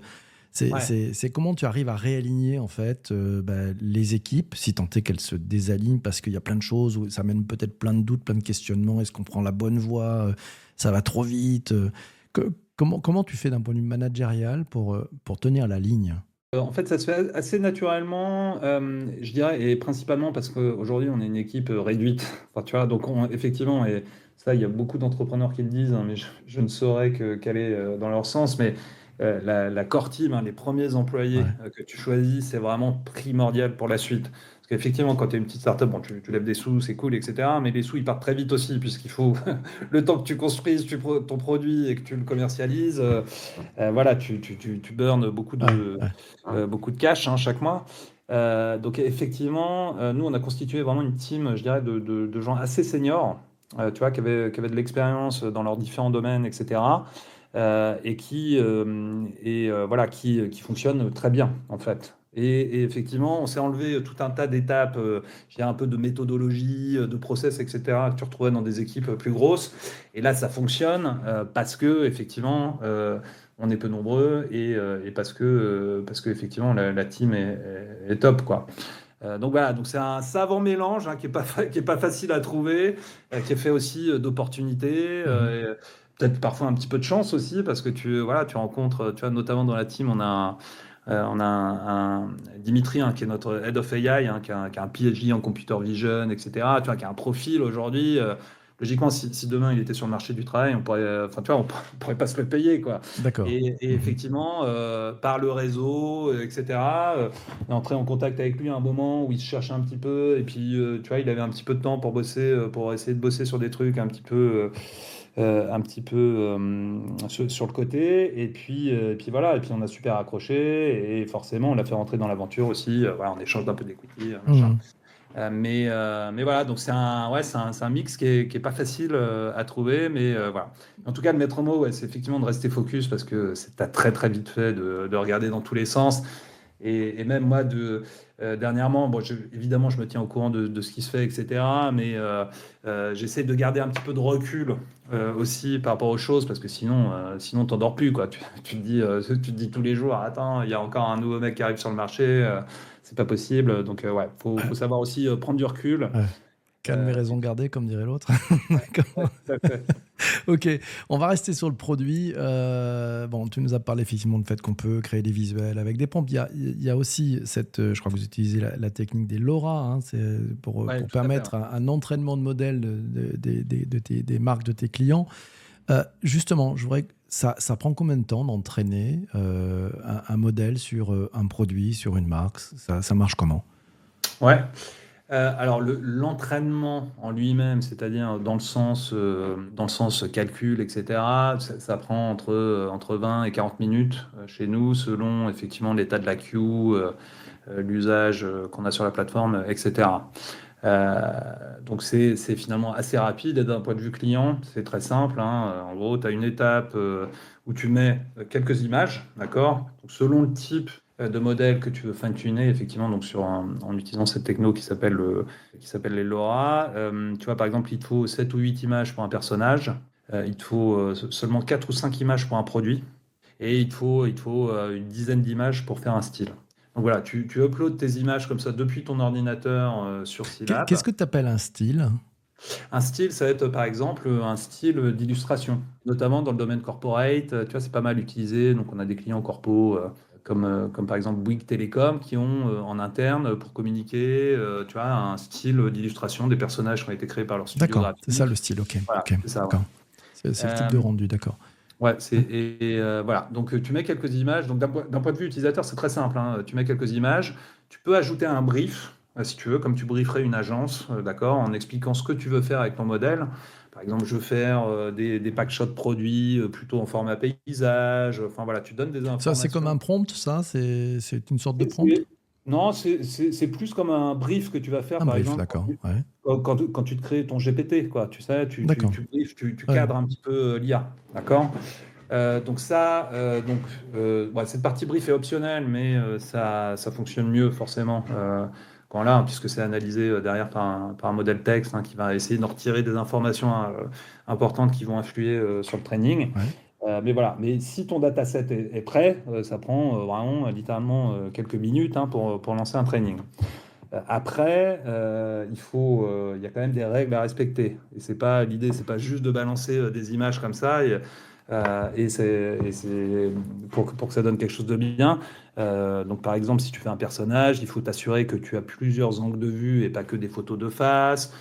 Ouais. C'est comment tu arrives à réaligner en fait les équipes, si tant est qu'elles se désalignent, parce qu'il y a plein de choses où ça mène peut-être plein de doutes, plein de questionnements. Est-ce qu'on prend la bonne voie? Ça va trop vite. Comment tu fais d'un point de vue managérial pour tenir la ligne? En fait, ça se fait assez naturellement, je dirais, et principalement parce qu'aujourd'hui, on est une équipe réduite. Enfin, tu vois, donc effectivement, et ça, il y a beaucoup d'entrepreneurs qui le disent, hein, mais je ne saurais qu'aller dans leur sens, mais la core team, hein, les premiers employés Ouais, que tu choisis, c'est vraiment primordial pour la suite. Parce qu'effectivement, quand tu es une petite startup, bon, tu lèves des sous, c'est cool, etc. Mais les sous, ils partent très vite aussi, puisqu'il faut le temps que tu construises ton produit et que tu le commercialises. Voilà, tu burnes ouais, ouais. beaucoup de cash, hein, chaque mois. Donc effectivement, nous, on a constitué vraiment une team, je dirais, de gens assez seniors, tu vois, qui avaient de l'expérience dans leurs différents domaines, etc. Voilà, qui fonctionnent très bien, en fait. Et effectivement, on s'est enlevé tout un tas d'étapes, je dirais un peu de méthodologie, de process, etc., que tu retrouvais dans des équipes plus grosses. Et là, ça fonctionne parce que effectivement, on est peu nombreux et parce que effectivement la team est top, quoi. Donc voilà, donc c'est un savant mélange, hein, qui est pas facile à trouver, qui est fait aussi d'opportunités, Mhm. peut-être parfois un petit peu de chance aussi parce que voilà, tu rencontres, tu vois, notamment dans la team, on a un Dimitri, hein, qui est notre head of AI, hein, qui a un PhD en computer vision, etc. Tu vois, qui a un profil aujourd'hui. Logiquement, si demain il était sur le marché du travail, on pourrait, enfin, tu vois, on pourrait pas se le payer, quoi. D'accord. Et Mhm. effectivement, par le réseau, etc., on est entré en contact avec lui à un moment où il se cherchait un petit peu, et puis, tu vois, il avait un petit peu de temps pour bosser, pour essayer de bosser sur des trucs sur le côté, et puis voilà, et puis on a super accroché, et forcément, on l'a fait rentrer dans l'aventure aussi, voilà, en échange d'un peu d'equity, machin. Mhm. Mais voilà, donc c'est un mix qui est pas facile à trouver, mais voilà. En tout cas, le maître mot, ouais, c'est effectivement de rester focus parce que t'as très très vite fait de regarder dans tous les sens. Et même moi, dernièrement, bon, évidemment, je me tiens au courant de ce qui se fait, etc. Mais j'essaie de garder un petit peu de recul aussi par rapport aux choses parce que sinon t'endors plus, quoi. Tu te dis tous les jours, attends, il y a encore un nouveau mec qui arrive sur le marché. C'est pas possible. Donc, ouais, faut savoir aussi prendre du recul. Ouais. Calme et Euh, raison gardée, comme dirait l'autre. ouais, D'accord. tout à fait. Ok, on va rester sur le produit. Bon, tu nous as parlé effectivement du fait qu'on peut créer des visuels avec des prompts. Il y a aussi je crois que vous utilisez la technique des LoRa, hein, c'est Ouais, pour tout à fait. Ouais. permettre un entraînement de modèles des marques de tes clients. Justement, je voudrais ça prend combien de temps d'entraîner un modèle sur un produit, sur une marque? Ça marche comment? Ouais. Alors l'entraînement en lui-même, c'est-à-dire dans le sens calcul, etc., ça prend entre 20 et 40 minutes chez nous, selon effectivement l'état de la queue, l'usage qu'on a sur la plateforme, etc. Donc c'est finalement assez rapide et d'un point de vue client, c'est très simple, hein. En gros, tu as une étape où tu mets quelques images, d'accord? Donc, selon le type de modèle que tu veux fine-tuner, effectivement, donc en utilisant cette techno qui s'appelle les LoRa, tu vois, par exemple, il te faut 7 ou 8 images pour un personnage, il te faut seulement 4 ou 5 images pour un produit, et il te faut une dizaine d'images pour faire un style. Donc voilà, tu uploads tes images comme ça depuis ton ordinateur sur Qu'est-ce Scilab. que tu appelles un style? Un style, ça va être par exemple un style d'illustration, notamment dans le domaine corporate. Tu vois, c'est pas mal utilisé. Donc, on a des clients corpo comme par exemple Bouygues Télécom qui ont en interne pour communiquer, tu vois, un style d'illustration des personnages qui ont été créés par leur studio D'accord, c'est ça le graphique. style, ok, Voilà, ok, c'est ça, ouais. d'accord. C'est le type de Euh, rendu, d'accord. Ouais, Ouais. voilà. Donc tu mets quelques images. Donc d'un point de vue utilisateur, c'est très simple, hein. Tu mets quelques images. Tu peux ajouter un brief, si tu veux, comme tu brieferais une agence, d'accord, en expliquant ce que tu veux faire avec ton modèle. Par exemple, je veux faire des packshots produits plutôt en format paysage. Enfin voilà, tu donnes des Ça, c'est comme informations. un prompt, ça? C'est une sorte de Et prompt? Non, c'est plus comme un brief que tu vas faire, Un par brief, exemple, d'accord, ouais. quand tu te crées ton GPT, quoi. Tu sais, D'accord, tu briefes, tu ouais. cadres un petit peu l'IA, d'accord? Donc ça, ouais, cette partie brief est optionnelle, mais ça fonctionne mieux forcément quand là, hein, puisque c'est analysé derrière par un modèle texte, hein, qui va essayer de retirer des informations importantes qui vont influer sur le training. Ouais. Mais voilà, mais si ton dataset est prêt, ça prend vraiment littéralement quelques minutes hein, pour lancer un training. Après, il y a quand même des règles à respecter. Et l'idée, c'est pas juste de balancer des images comme ça et pour que ça donne quelque chose de bien. Donc, par exemple, si tu fais un personnage, il faut t'assurer que tu as plusieurs angles de vue et pas que des photos de face.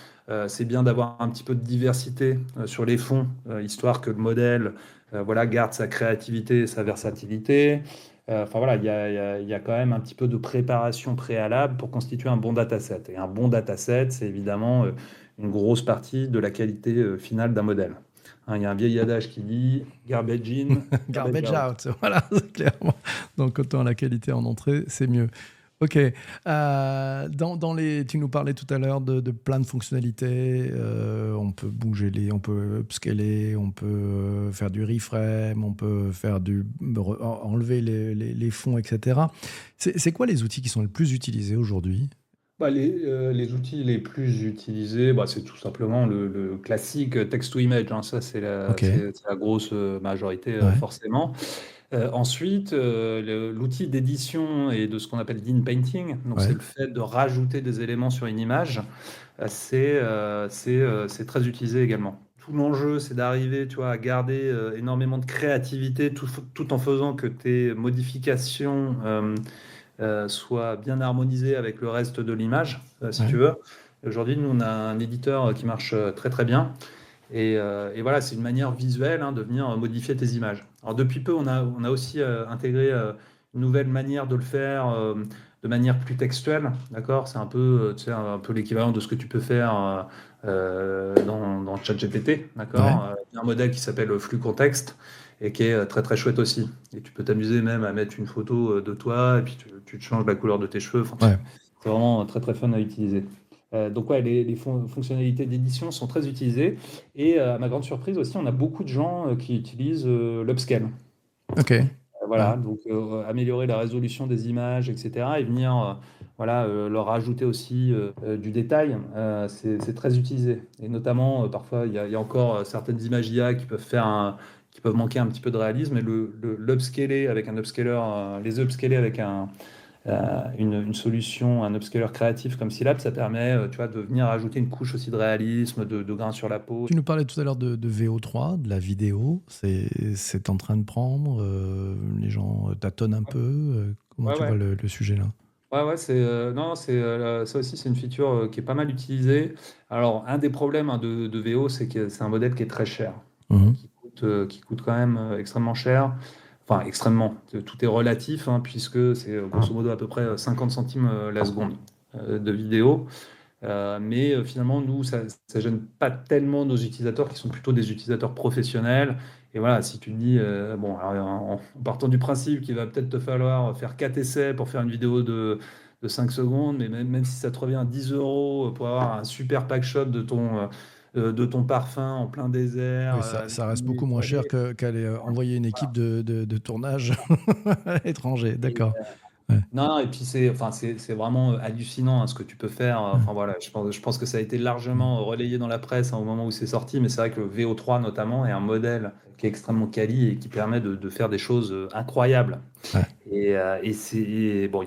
C'est bien d'avoir un petit peu de diversité sur les fonds, histoire que le modèle, voilà, garde sa créativité et sa versatilité. Enfin voilà, il y a quand même un petit peu de préparation préalable pour constituer un bon dataset. Et un bon dataset, c'est évidemment une grosse partie de la qualité finale d'un modèle. Hein, il y a un vieil adage qui dit garbage in, garbage Garbage out. out, voilà, clairement. Donc autant la qualité en entrée, c'est mieux. Ok. Tu nous parlais tout à l'heure de plein de fonctionnalités. On peut on peut upscaler, on peut faire du reframe, on peut enlever les fonds, etc. C'est quoi les outils qui sont les plus utilisés aujourd'hui? Les outils les plus utilisés, c'est tout simplement le classique text-to-image, hein. Ça, Ok. c'est la grosse majorité, Ouais. forcément. Ensuite, l'outil d'édition et de ce qu'on appelle d'inpainting, donc c'est Ouais. le fait de rajouter des éléments sur une image, c'est très utilisé également. Tout l'enjeu, c'est d'arriver, tu vois, à garder énormément de créativité tout en faisant que tes modifications soit bien harmonisé avec le reste de l'image, si Ouais. tu veux. Aujourd'hui, nous, on a un éditeur qui marche très très bien. Et voilà, c'est une manière visuelle hein, de venir modifier tes images. Alors depuis peu, on a aussi intégré une nouvelle manière de le faire de manière plus textuelle, d'accord? C'est un peu, tu sais, un peu l'équivalent de ce que tu peux faire dans ChatGPT, Ouais. d'accord? Il y a un modèle qui s'appelle Flux Contexte et qui est très très chouette aussi. Et tu peux t'amuser même à mettre une photo de toi et puis tu te changes la couleur de tes cheveux. Enfin, Ouais. c'est vraiment très très fun à utiliser. Donc ouais, les fonctionnalités d'édition sont très utilisées. Et à ma grande surprise aussi, on a beaucoup de gens qui utilisent l'upscale. Ok. Ouais. Voilà, donc améliorer la résolution des images, etc. Et venir voilà, leur rajouter aussi du détail, c'est très utilisé. Et notamment, parfois, il y a encore certaines images IA qui peuvent manquer un petit peu de réalisme. Et l'upscaler avec un upscaler, les upscaler avec une solution, un upscaler créatif comme Silab, ça permet tu vois, de venir ajouter une couche aussi de réalisme, de grain sur la peau. Tu nous parlais tout à l'heure de VO3, de la vidéo. C'est en train de prendre. Les gens tâtonnent un peu. Comment Ouais, tu vois ouais. le sujet là? Ouais, non, ça aussi, c'est une feature qui est pas mal utilisée. Alors, un des problèmes hein, de VO, c'est que c'est un modèle qui est très cher, Mhm. qui coûte quand même extrêmement cher. Enfin, extrêmement. Tout est relatif, hein, puisque c'est grosso modo à peu près 50 centimes la seconde de vidéo. Mais finalement, nous, ça ne gêne pas tellement nos utilisateurs qui sont plutôt des utilisateurs professionnels. Et voilà, si tu te dis, bon, alors, en partant du principe qu'il va peut-être te falloir faire 4 essais pour faire une vidéo de 5 secondes, mais même si ça te revient à 10 euros pour avoir un super pack shot de ton parfum en plein désert, Oui, ça reste beaucoup moins cher qu'aller envoyer une équipe de tournage à l'étranger. D'accord. Ouais. non, et puis c'est vraiment hallucinant hein, ce que tu peux faire. Ouais. Enfin voilà, je pense que ça a été Mm. largement relayé dans la presse hein, au moment où c'est sorti, mais c'est vrai que le VO3 notamment est un modèle qui est extrêmement quali et qui permet de faire des choses incroyables. Ouais. Bon,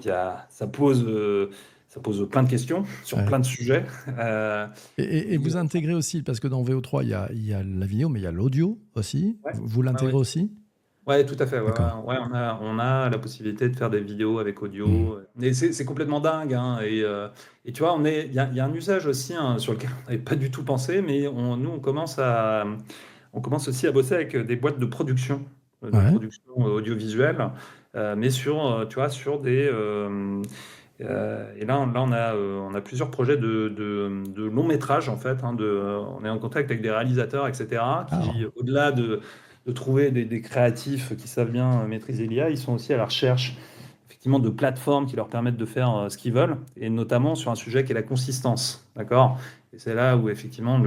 ça pose plein de questions sur Ouais. plein de sujets. Euh, Et et, vous intégrez aussi, parce que dans VO3, il y a la vidéo, mais il y a l'audio aussi. ouais, Vous ouais, l'intégrez ouais. aussi? Ouais, tout à fait. Ouais, D'accord. ouais, ouais, on a la possibilité de faire des vidéos avec Mm. audio. Et c'est complètement dingue, hein. Et tu vois, il y a un usage aussi hein, sur lequel on n'avait pas du tout pensé, mais nous, on commence aussi à bosser avec des boîtes de Ouais. production audiovisuelle, mais tu vois, sur des. Et là, on a plusieurs projets de long métrage en fait. Hein, on est en contact avec des réalisateurs, etc., qui, Ah. au-delà de trouver des créatifs qui savent bien maîtriser l'IA, ils sont aussi à la recherche effectivement de plateformes qui leur permettent de faire ce qu'ils veulent, et notamment sur un sujet qui est la consistance. D'accord? Et c'est là où effectivement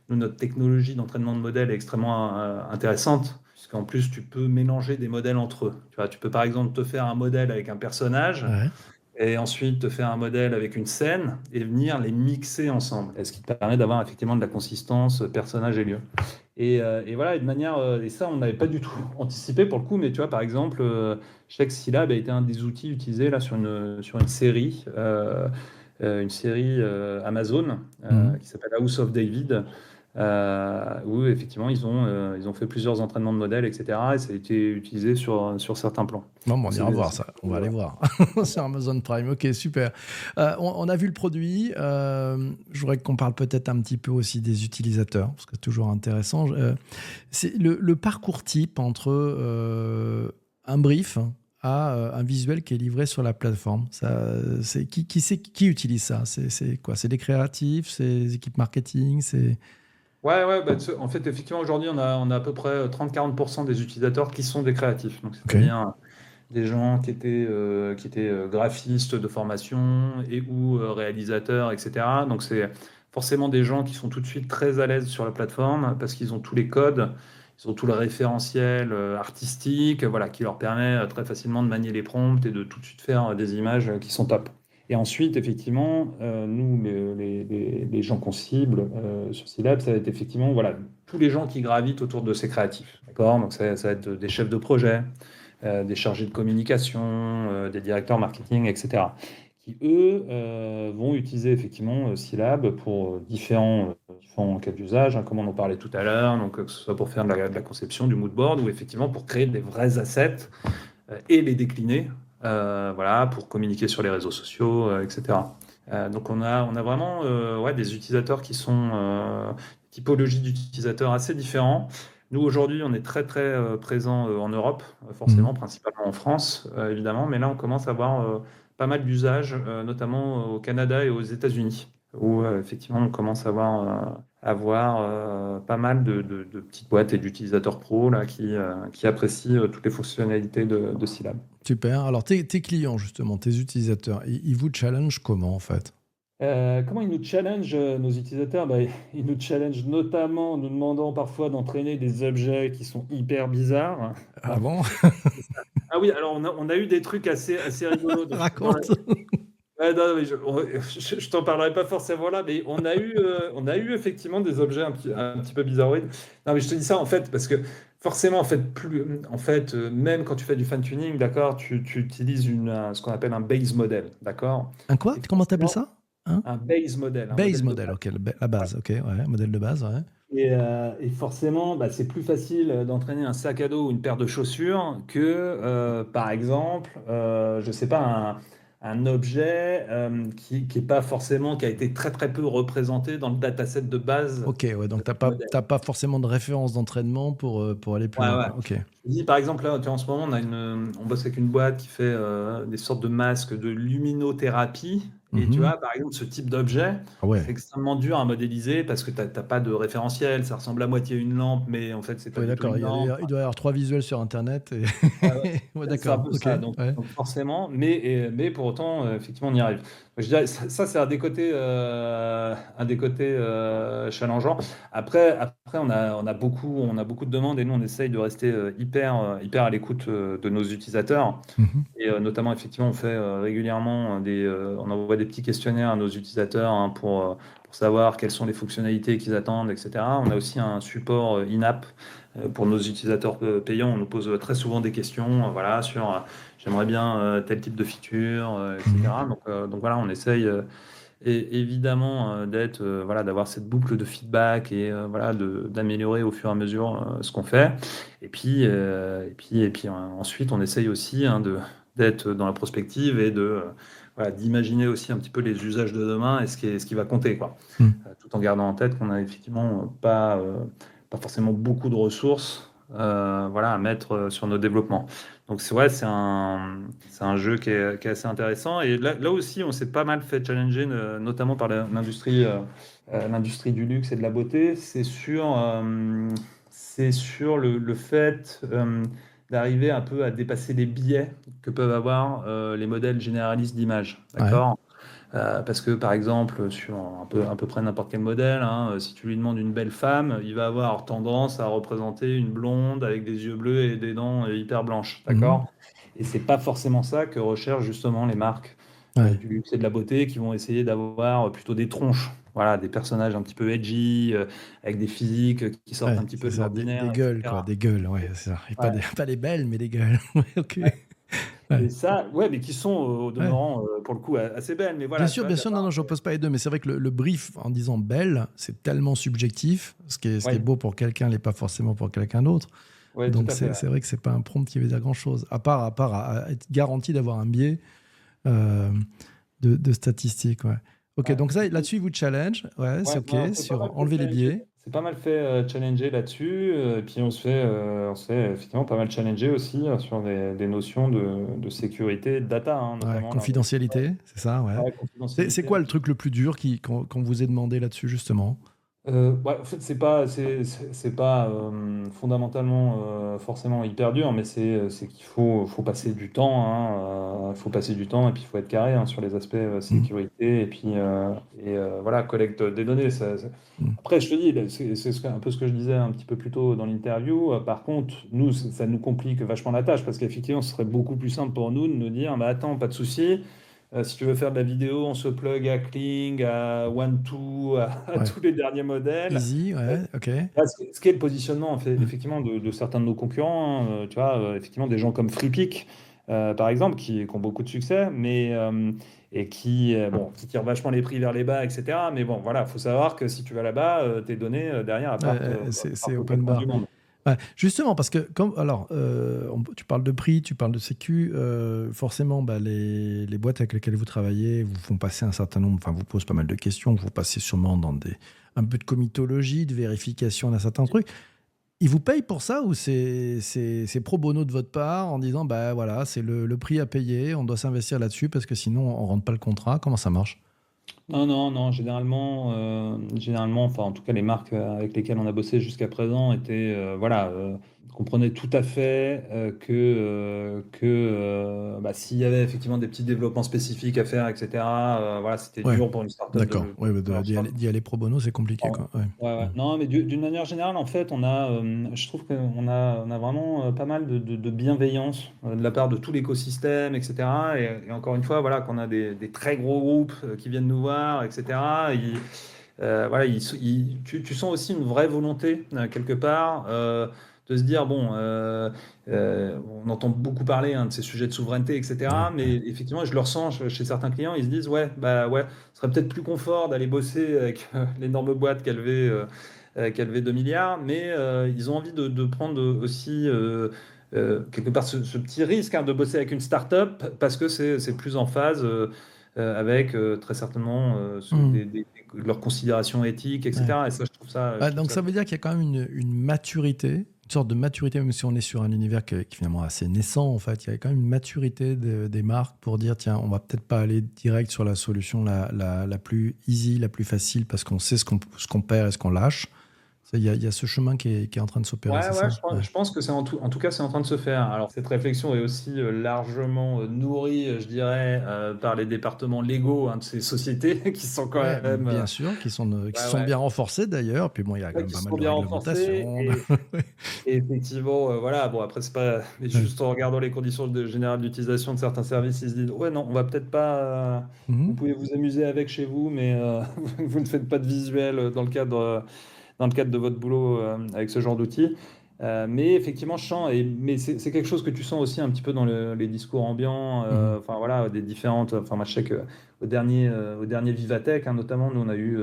notre technologie d'entraînement de modèles est extrêmement intéressante, puisqu'en plus tu peux mélanger des modèles entre eux. Tu vois, tu peux par exemple te faire un modèle avec un personnage Ouais. et ensuite te faire un modèle avec une scène et venir les mixer ensemble. Et ce qui te permet d'avoir effectivement de la consistance personnage et lieu. Et voilà, et de manière, et ça, on n'avait pas du tout anticipé pour le coup, mais tu vois, par exemple, je sais que Scilab a été un des outils utilisés là sur une série Amazon Mhm. qui s'appelle House of David, où effectivement ils ont fait plusieurs entraînements de modèles, etc. Et ça a été utilisé sur certains plans. Bon, on Donc c'est ira des voir aspects, ça. On va aller voilà. voir sur Amazon Prime. Ok, super. On a vu le produit. Je voudrais qu'on parle peut-être un petit peu aussi des utilisateurs, parce que c'est toujours intéressant. C'est le parcours type entre un brief à un visuel qui est livré sur la plateforme. C'est qui utilise ça? C'est quoi? C'est des créatifs, c'est des équipes marketing, c'est Ouais, ouais, bah, en fait, effectivement, aujourd'hui, on a à peu près 30-40% des utilisateurs qui sont des créatifs. Donc, ok. c'est-à-dire des gens qui étaient graphistes de formation et ou réalisateurs, etc. Donc, c'est forcément des gens qui sont tout de suite très à l'aise sur la plateforme parce qu'ils ont tous les codes, ils ont tout le référentiel artistique, voilà, qui leur permet très facilement de manier les prompts et de tout de suite faire des images qui sont top. Et ensuite, effectivement, nous, les gens qu'on cible sur Scilab, ça va être effectivement voilà, tous les gens qui gravitent autour de ces créatifs. D'accord? Donc, ça va être des chefs de projet, des chargés de communication, des directeurs marketing, etc. Qui, eux, vont utiliser effectivement Scilab pour différents cas d'usage, hein, comme on en parlait tout à l'heure, donc que ce soit pour faire de la conception, du mood board, ou effectivement pour créer des vrais assets et les décliner, voilà, pour communiquer sur les réseaux sociaux, etc. Donc on a vraiment ouais, des utilisateurs qui sont typologies d'utilisateurs assez différents. Nous, aujourd'hui, on est très, très présent en Europe, Mhm. forcément, principalement en France, évidemment, mais là, on commence à avoir pas mal d'usages, notamment au Canada et aux États-Unis, où effectivement, on commence à avoir pas mal de petites boîtes et d'utilisateurs pro là, qui apprécient toutes les fonctionnalités de Scilab. Super. Alors, tes clients, justement, tes utilisateurs, ils vous challenge comment, en fait? Comment ils nous challengent, nos utilisateurs? Bah, ils nous challengent notamment en nous demandant parfois d'entraîner des objets qui sont hyper bizarres. Ah bon? Ah oui, alors on a eu des trucs assez rigolos. Raconte. Ouais, non, mais je t'en parlerai pas forcément là, mais on a eu effectivement des objets un petit peu bizarroïdes. Non, mais je te dis ça en fait parce que forcément, en fait, même quand tu fais du fine tuning, d'accord, tu utilises ce qu'on appelle un base model, d'accord? Un quoi? Et Comment t'appelles forcément, ça? Un un base model, un base modèle de model, base. ok, la Ouais. base, ok, ouais, modèle de base, ouais. Et forcément, bah, c'est plus facile d'entraîner un sac à dos ou une paire de chaussures que, par exemple, je sais pas, un objet qui est pas forcément, qui a été très très peu représenté dans le dataset de base Ok, ouais, donc de ton modèle. t'as pas forcément de référence d'entraînement pour aller plus Ouais, loin, ouais. quoi. Ok. Je dis, par exemple, là, tu vois, en ce moment, on bosse avec une boîte qui fait des sortes de masques de luminothérapie. Et tu Mhm. vois, par exemple, ce type d'objet, Ah c'est ouais. extrêmement dur à modéliser parce que tu n'as pas de référentiel. Ça ressemble à moitié à une lampe, mais en fait, c'est pas Ouais, du tout d'accord. une lampe. Il doit y avoir 3 visuels sur Internet. Ouais, ouais. Ouais, C'est un d'accord. peu Ok. ça. Donc, Ouais. donc forcément, mais pour autant, effectivement, on y arrive. Je dirais, ça, c'est un des côtés challengeants. Après, on a beaucoup de demandes et nous, on essaye de rester hyper à l'écoute de nos utilisateurs. Mhm. Et notamment, effectivement, on fait régulièrement on envoie des petits questionnaires à nos utilisateurs, hein, pour savoir quelles sont les fonctionnalités qu'ils attendent, etc. On a aussi un support in-app pour nos utilisateurs payants. On nous pose très souvent des questions, voilà, sur j'aimerais bien tel type de feature, Mhm. etc. Donc voilà, on essaye évidemment voilà, d'avoir cette boucle de feedback et voilà, d'améliorer au fur et à mesure ce qu'on fait. Et puis ensuite, on essaye aussi, hein, d'être dans la prospective et voilà, d'imaginer aussi un petit peu les usages de demain et ce qui va compter, quoi. Mhm. Tout en gardant en tête qu'on a effectivement pas forcément beaucoup de ressources, voilà, à mettre sur nos développements. Donc c'est vrai, c'est un jeu qui est assez intéressant. Et là aussi, on s'est pas mal fait challenger, notamment par l'industrie du luxe et de la beauté. C'est sur le fait d'arriver un peu à dépasser les biais que peuvent avoir les modèles généralistes d'images. Ouais. D'accord? Parce que par exemple, sur à peu près n'importe quel modèle, hein, si tu lui demandes une belle femme, il va avoir tendance à représenter une blonde avec des yeux bleus et des dents hyper blanches, Mhm. d'accord? Et c'est pas forcément ça que recherchent justement les marques Ouais. du luxe et de la beauté qui vont essayer d'avoir plutôt des tronches. Voilà, des personnages un petit peu edgy, avec des physiques qui sortent Ouais, un petit peu c'est de ça, des l'ordinaire, gueules, quoi, etc. des gueules, ouais, c'est ça. Et Ouais, pas les belles, mais des gueules. Ouais, ok. ouais. Et Ouais, ça, ouais, mais qui sont au ouais. demeurant, pour le coup, assez belles. Mais voilà, tu vois, Bien de la sûr, non, part non, je de... n'oppose pas les deux, mais c'est vrai que le brief en disant belle, c'est tellement subjectif. Ce qui est Oui, beau pour quelqu'un n'est pas forcément pour quelqu'un d'autre. ouais, tout Donc, à fait. c'est vrai que c'est pas un prompt qui veut dire grand-chose, à part à être garanti d'avoir un biais euh, de statistiques. Ouais. Ok, Ouais. donc ça, là-dessus, il vous challenge. Ouais, c'est Ouais, ok, ouais, on s'est pas mal sur fait enlever les challenger. biais. C'est pas mal fait challenger là-dessus. Et puis on se fait effectivement pas mal challenger aussi sur des notions de sécurité et de data, hein, Ouais, notamment là. confidentialité, c'est ça, ouais. Ouais, C'est confidentialité. quoi le truc le plus dur qu'on vous ait demandé là-dessus, justement? Ouais, en fait, c'est pas fondamentalement forcément hyper dur, mais c'est qu'il faut passer du temps, hein, faut passer du temps et puis il faut être carré hein, sur les aspects Mm, sécurité et puis voilà, collecte des données. mm. Après, je te dis, là, un peu ce que je disais un petit peu plus tôt dans l'interview. Par contre, nous, ça nous complique vachement la tâche parce qu'effectivement, ce serait beaucoup plus simple pour nous de nous dire, bah attends, pas de souci. Si tu veux faire de la vidéo, on se plug à Kling, à OneTwo, à Ouais. tous les derniers modèles. Easy, Euh, ouais, ok. Là, ce qui est le positionnement Ouais. effectivement de certains de nos concurrents, hein, tu vois, effectivement des gens comme FreePic, par exemple, qui ont beaucoup de succès, mais et qui, bon, qui tirent vachement les prix vers les bas, etc. Mais bon, voilà, il faut savoir que si tu vas là-bas, tes données derrière elles C'est partent aux open quatre coins du bar. monde. Ouais, justement, parce que alors, tu parles de prix, tu parles de sécu, forcément, bah, les boîtes avec lesquelles vous travaillez vous font passer un certain nombre, enfin, vous posent pas mal de questions, vous passez sûrement dans un peu de comitologie, de vérification d'un certain truc. Ils vous payent pour ça ou c'est pro bono de votre part en disant, bah voilà, c'est le prix à payer, on doit s'investir là-dessus parce que sinon on rentre pas le contrat. Comment ça marche? Non, non, non, généralement, enfin, en tout cas, les marques avec lesquelles on a bossé jusqu'à présent étaient, voilà, comprenaient tout à fait bah, s'il y avait effectivement des petits développements spécifiques à faire, etc., voilà, c'était Ouais, dur pour une startup d'accord. Ouais, bah, de lancer d'y aller pro bono, c'est compliqué, quoi. Ouais. Ouais, ouais. Mm. Non, mais d'une manière générale, en fait, je trouve on a vraiment pas mal de bienveillance de la part de tout l'écosystème, etc. Et encore une fois, voilà, qu'on a des très gros groupes qui viennent nous voir, etc. Voilà, tu sens aussi une vraie volonté, quelque part, de se dire, bon, on entend beaucoup parler hein, de ces sujets de souveraineté, Ouais, etc. ouais. Mais effectivement, je le ressens chez certains clients, ils se disent, ouais, bah ouais, ce serait peut-être plus confort d'aller bosser avec l'énorme boîte qui a levé 2 milliards, mais ils ont envie de prendre aussi, quelque part, ce petit risque hein, de bosser avec une start-up parce que c'est plus en phase avec très certainement Mm. leurs considérations éthiques, Ouais. etc. Et ça, je Ah, trouve donc ça ça veut dire qu'il y a quand même une maturité, une sorte de maturité, même si on est sur un univers qui est finalement assez naissant, en fait. Il y a quand même une maturité des marques pour dire, tiens, on va peut-être pas aller direct sur la solution la plus easy, la plus facile, parce qu'on sait ce qu'on perd et ce qu'on lâche. Il y a ce chemin qui est en train de s'opérer, Ouais, c'est ouais, ça? Ouais. je pense que en tout cas, c'est en train de se faire. Alors, cette réflexion est aussi largement nourrie, je dirais, par les départements légaux hein, de ces sociétés qui sont quand Ouais, même, bien sûr, qui se ouais, sont ouais, bien renforcés d'ailleurs. Puis bon, il y a quand ouais, même qui pas mal sont de bien renforcées. réglementation. Et effectivement, voilà, bon, après, c'est pas, mais Ouais. juste en regardant les conditions générales d'utilisation de certains services, ils se disent, ouais, non, on va peut-être pas, vous Mhm. pouvez vous amuser avec chez vous, mais vous ne faites pas de visuel dans le cadre de votre boulot avec ce genre d'outils. Mais effectivement, je sens, mais c'est quelque chose que tu sens aussi un petit peu dans les discours ambiants, Mhm. enfin voilà, des différentes. Enfin, moi, je sais au dernier Vivatech, hein, notamment, nous, on a eu.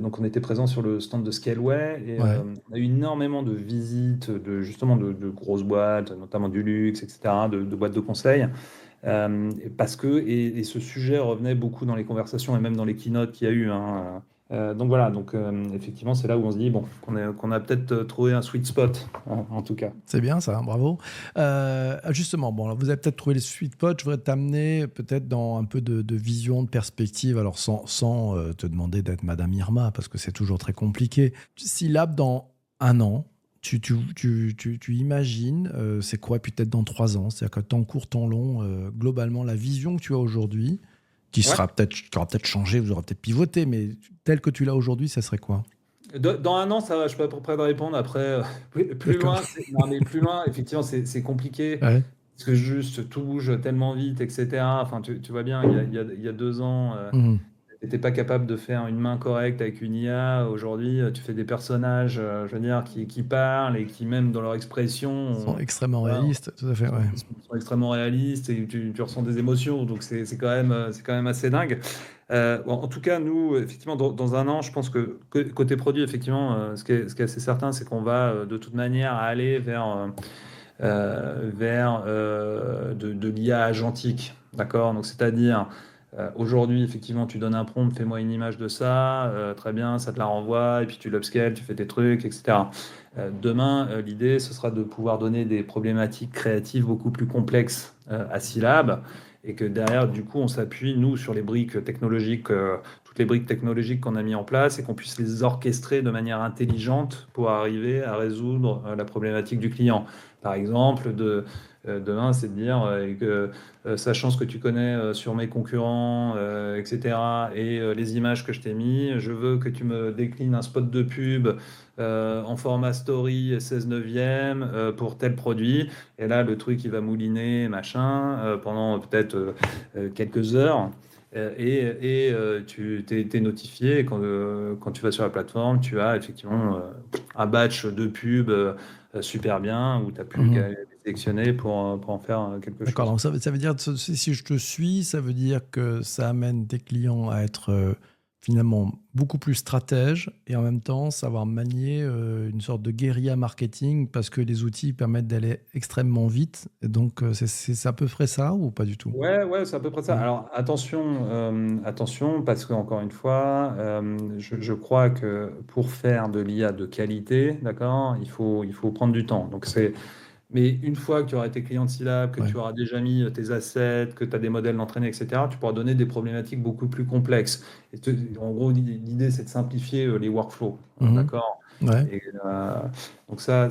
Donc, on était présent sur le stand de Scaleway et Ouais. on a eu énormément de visites justement de grosses boîtes, notamment du luxe, etc., de boîtes de conseil. Parce que, et ce sujet revenait beaucoup dans les conversations et même dans les keynotes qu'il y a eu, hein. Donc voilà, donc effectivement, c'est là où on se dit bon, qu'on a peut-être trouvé un sweet spot, en tout cas. C'est bien ça, bravo. Justement, bon, alors vous avez peut-être trouvé les sweet spots. Je voudrais t'amener peut-être dans un peu de vision, de perspective, alors sans te demander d'être Madame Irma, parce que c'est toujours très compliqué. Si là, dans un an, tu imagines, c'est quoi peut-être dans 3 ans, c'est-à-dire que temps court, temps long, globalement, la vision que tu as aujourd'hui, Ouais. qui aura peut-être changé, vous aurez peut-être pivoté, mais telle que tu l'as aujourd'hui, ça serait quoi? Dans un an, ça va, je suis pas prêt de répondre. Après, plus D'accord. loin, non, mais plus loin, effectivement, c'est compliqué. Ouais. que juste tout bouge tellement vite, etc. Enfin, tu vois bien, il y a 2 ans, Mhm. tu n'étais pas capable de faire une main correcte avec une IA. Aujourd'hui, tu fais des personnages, je veux dire, qui parlent et qui, même dans leur expression, Ils sont extrêmement voilà, réalistes, tout à fait, ouais. sont extrêmement réalistes et tu ressens des émotions. Donc, c'est quand même assez dingue. Bon, en tout cas, nous, effectivement, dans un an, je pense que côté produit, effectivement, ce qui est assez certain, c'est qu'on va de toute manière aller vers de l'IA agentique. D'accord? Donc, c'est-à-dire, aujourd'hui, effectivement, tu donnes un prompt, fais-moi une image de ça, très bien, ça te la renvoie, et puis tu l'upscales, tu fais tes trucs, etc. Demain, l'idée, ce sera de pouvoir donner des problématiques créatives beaucoup plus complexes à Scilab, et que derrière, du coup, on s'appuie, nous, sur les briques technologiques, toutes les briques technologiques qu'on a mis en place, et qu'on puisse les orchestrer de manière intelligente pour arriver à résoudre la problématique du client. Par exemple, demain, c'est de dire que, sachant ce que tu connais sur mes concurrents, etc., et les images que je t'ai mis, je veux que tu me déclines un spot de pub en format story 16 neuvième pour tel produit. Et là, le truc, il va mouliner, machin, pendant peut-être quelques heures. Tu t'es notifié. Et quand tu vas sur la plateforme, tu as effectivement un batch de pub super bien où tu n'as plus Mhm. qu'à les sélectionner pour en faire quelque D'accord, chose. donc ça veut dire, si je te suis, ça veut dire que ça amène tes clients à être finalement beaucoup plus stratèges et en même temps savoir manier une sorte de guérilla marketing parce que les outils permettent d'aller extrêmement vite. Et donc, c'est à peu près ça ou pas du tout? Ouais, ouais, c'est à peu près ça. Mhm. Alors attention, parce que encore une fois, je crois que pour faire de l'IA de qualité, d'accord, il faut prendre du temps. Mais une fois que tu auras été client de Scilab, que Ouais. tu auras déjà mis tes assets, que tu as des modèles d'entraîner, etc., tu pourras donner des problématiques beaucoup plus complexes. En gros, l'idée, c'est de simplifier les workflows, Mhm. d'accord? Ouais. Et, donc ça,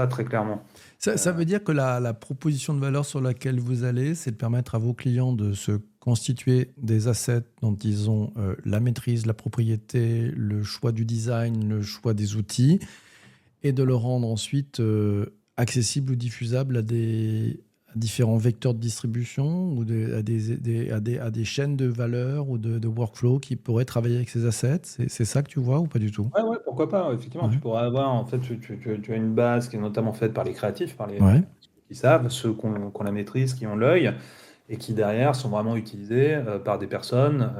très clairement. Ça Euh, veut dire que la proposition de valeur sur laquelle vous allez, c'est de permettre à vos clients de se constituer des assets dont ils ont la maîtrise, la propriété, le choix du design, le choix des outils, et de le rendre ensuite accessible ou diffusable à différents vecteurs de distribution ou à des chaînes de valeur ou de workflow qui pourraient travailler avec ces assets. C'est ça que tu vois ou pas du tout? Ouais, ouais, pourquoi pas, effectivement, tu Ouais. pourrais avoir, en fait, tu as une base qui est notamment faite par les créatifs, Ouais. ceux qui savent, ceux qui ont la maîtrise, qui ont l'œil, et qui derrière sont vraiment utilisés par des personnes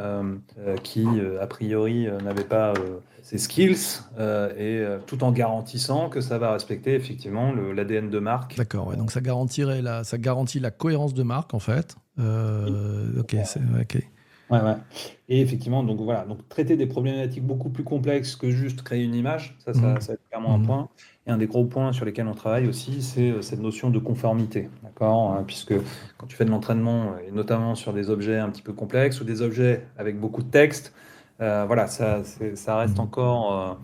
qui, a priori, n'avaient pas ces skills, tout en garantissant que ça va respecter effectivement l'ADN de marque. D'accord, ouais. Donc ça garantit la cohérence de marque en fait. Ok, ok. Ouais, ouais. Et effectivement, donc voilà, donc traiter des problématiques beaucoup plus complexes que juste créer une image, Mhm. ça c'est clairement un Mhm. point. Et un des gros points sur lesquels on travaille aussi, c'est cette notion de conformité, d'accord? Puisque quand tu fais de l'entraînement, et notamment sur des objets un petit peu complexes ou des objets avec beaucoup de texte, voilà, ça reste Mhm. encore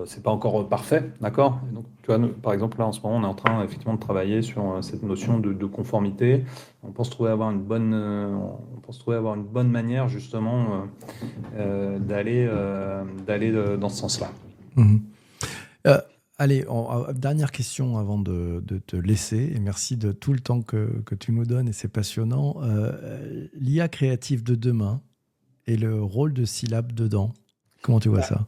c'est pas encore parfait, d'accord? Et donc, tu vois, par exemple, là, en ce moment, on est en train effectivement de travailler sur cette notion de conformité. On pense trouver avoir on pense trouver avoir une bonne manière, justement, d'aller dans ce sens-là. Mhm. Euh, Allez, dernière question avant de te laisser, et merci de tout le temps que tu nous donnes, et c'est passionnant. L'IA créative de demain et le rôle de Syllab dedans, comment tu vois ça?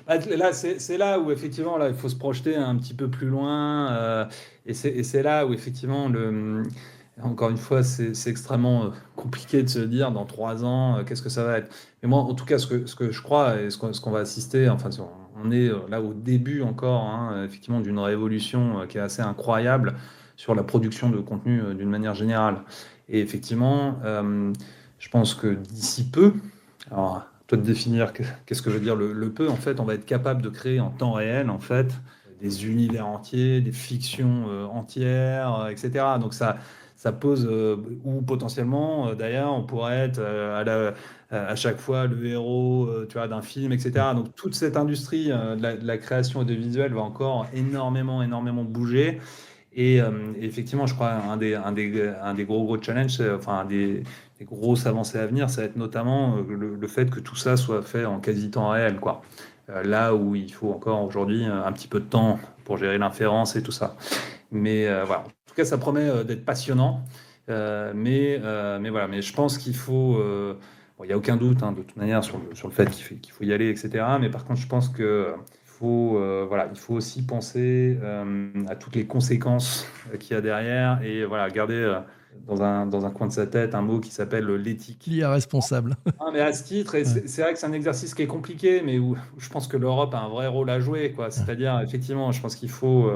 Là, c'est là où effectivement, là, il faut se projeter un petit peu plus loin. Et c'est là où effectivement, encore une fois, c'est extrêmement compliqué de se dire dans 3 ans, qu'est-ce que ça va être. Mais moi, en tout cas, ce que je crois et ce qu'on va assister, enfin, on est là au début encore, hein, effectivement, d'une révolution qui est assez incroyable sur la production de contenu d'une manière générale. Et effectivement, je pense que d'ici peu, alors, toi de définir qu'est-ce que veut dire le peu. En fait, on va être capable de créer en temps réel, en fait, des univers entiers, des fictions entières, etc. Donc ça pose, ou potentiellement, d'ailleurs, on pourrait être à chaque fois le héros, tu vois, d'un film, etc. Donc toute cette industrie de la création audiovisuelle va encore énormément, énormément bouger. Et effectivement, je crois un des gros challenges, enfin des grosses avancées à venir, ça va être notamment le fait que tout ça soit fait en quasi temps réel, quoi. Là où il faut encore aujourd'hui un petit peu de temps pour gérer l'inférence et tout ça. Mais voilà, en tout cas, ça promet d'être passionnant. Mais voilà, mais je pense qu'il faut... il n'y a aucun doute de toute manière sur le fait qu'il faut y aller, etc. Mais par contre, je pense que il faut aussi penser à toutes les conséquences qu'il y a derrière et voilà, garder dans un coin de sa tête un mot qui s'appelle l'éthique. L'IA responsable. Mais à ce titre, et c'est vrai que c'est un exercice qui est compliqué, mais où je pense que l'Europe a un vrai rôle à jouer, quoi. C'est-à-dire, effectivement, je pense qu'il faut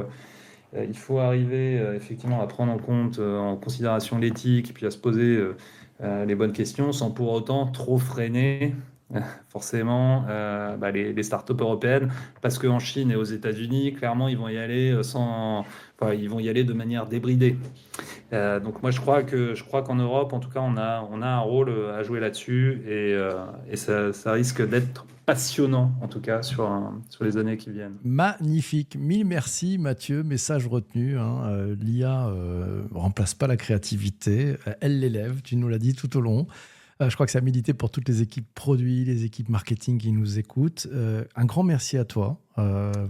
arriver effectivement à prendre en considération l'éthique, puis à se poser les bonnes questions sans pour autant trop freiner forcément les startups européennes, parce qu'en Chine et aux États-Unis, clairement, ils vont y aller ils vont y aller de manière débridée. Donc moi, je crois qu'en Europe, en tout cas, on a un rôle à jouer là-dessus, et ça risque d'être passionnant, en tout cas, sur les années qui viennent. Magnifique. Mille merci, Mathieu. Message retenu. L'IA remplace pas la créativité. Elle l'élève. Tu nous l'as dit tout au long. Je crois que ça a milité pour toutes les équipes produits, les équipes marketing qui nous écoutent. Un grand merci à toi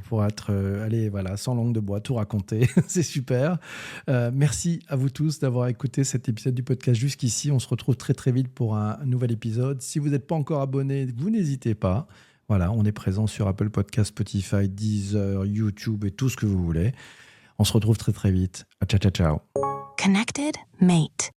pour être allé sans langue de bois, tout raconter. C'est super. Merci à vous tous d'avoir écouté cet épisode du podcast jusqu'ici. On se retrouve très très vite pour un nouvel épisode. Si vous n'êtes pas encore abonné, vous n'hésitez pas. Voilà, on est présent sur Apple Podcasts, Spotify, Deezer, YouTube et tout ce que vous voulez. On se retrouve très très vite. Ciao, ciao, ciao. Connected Mate.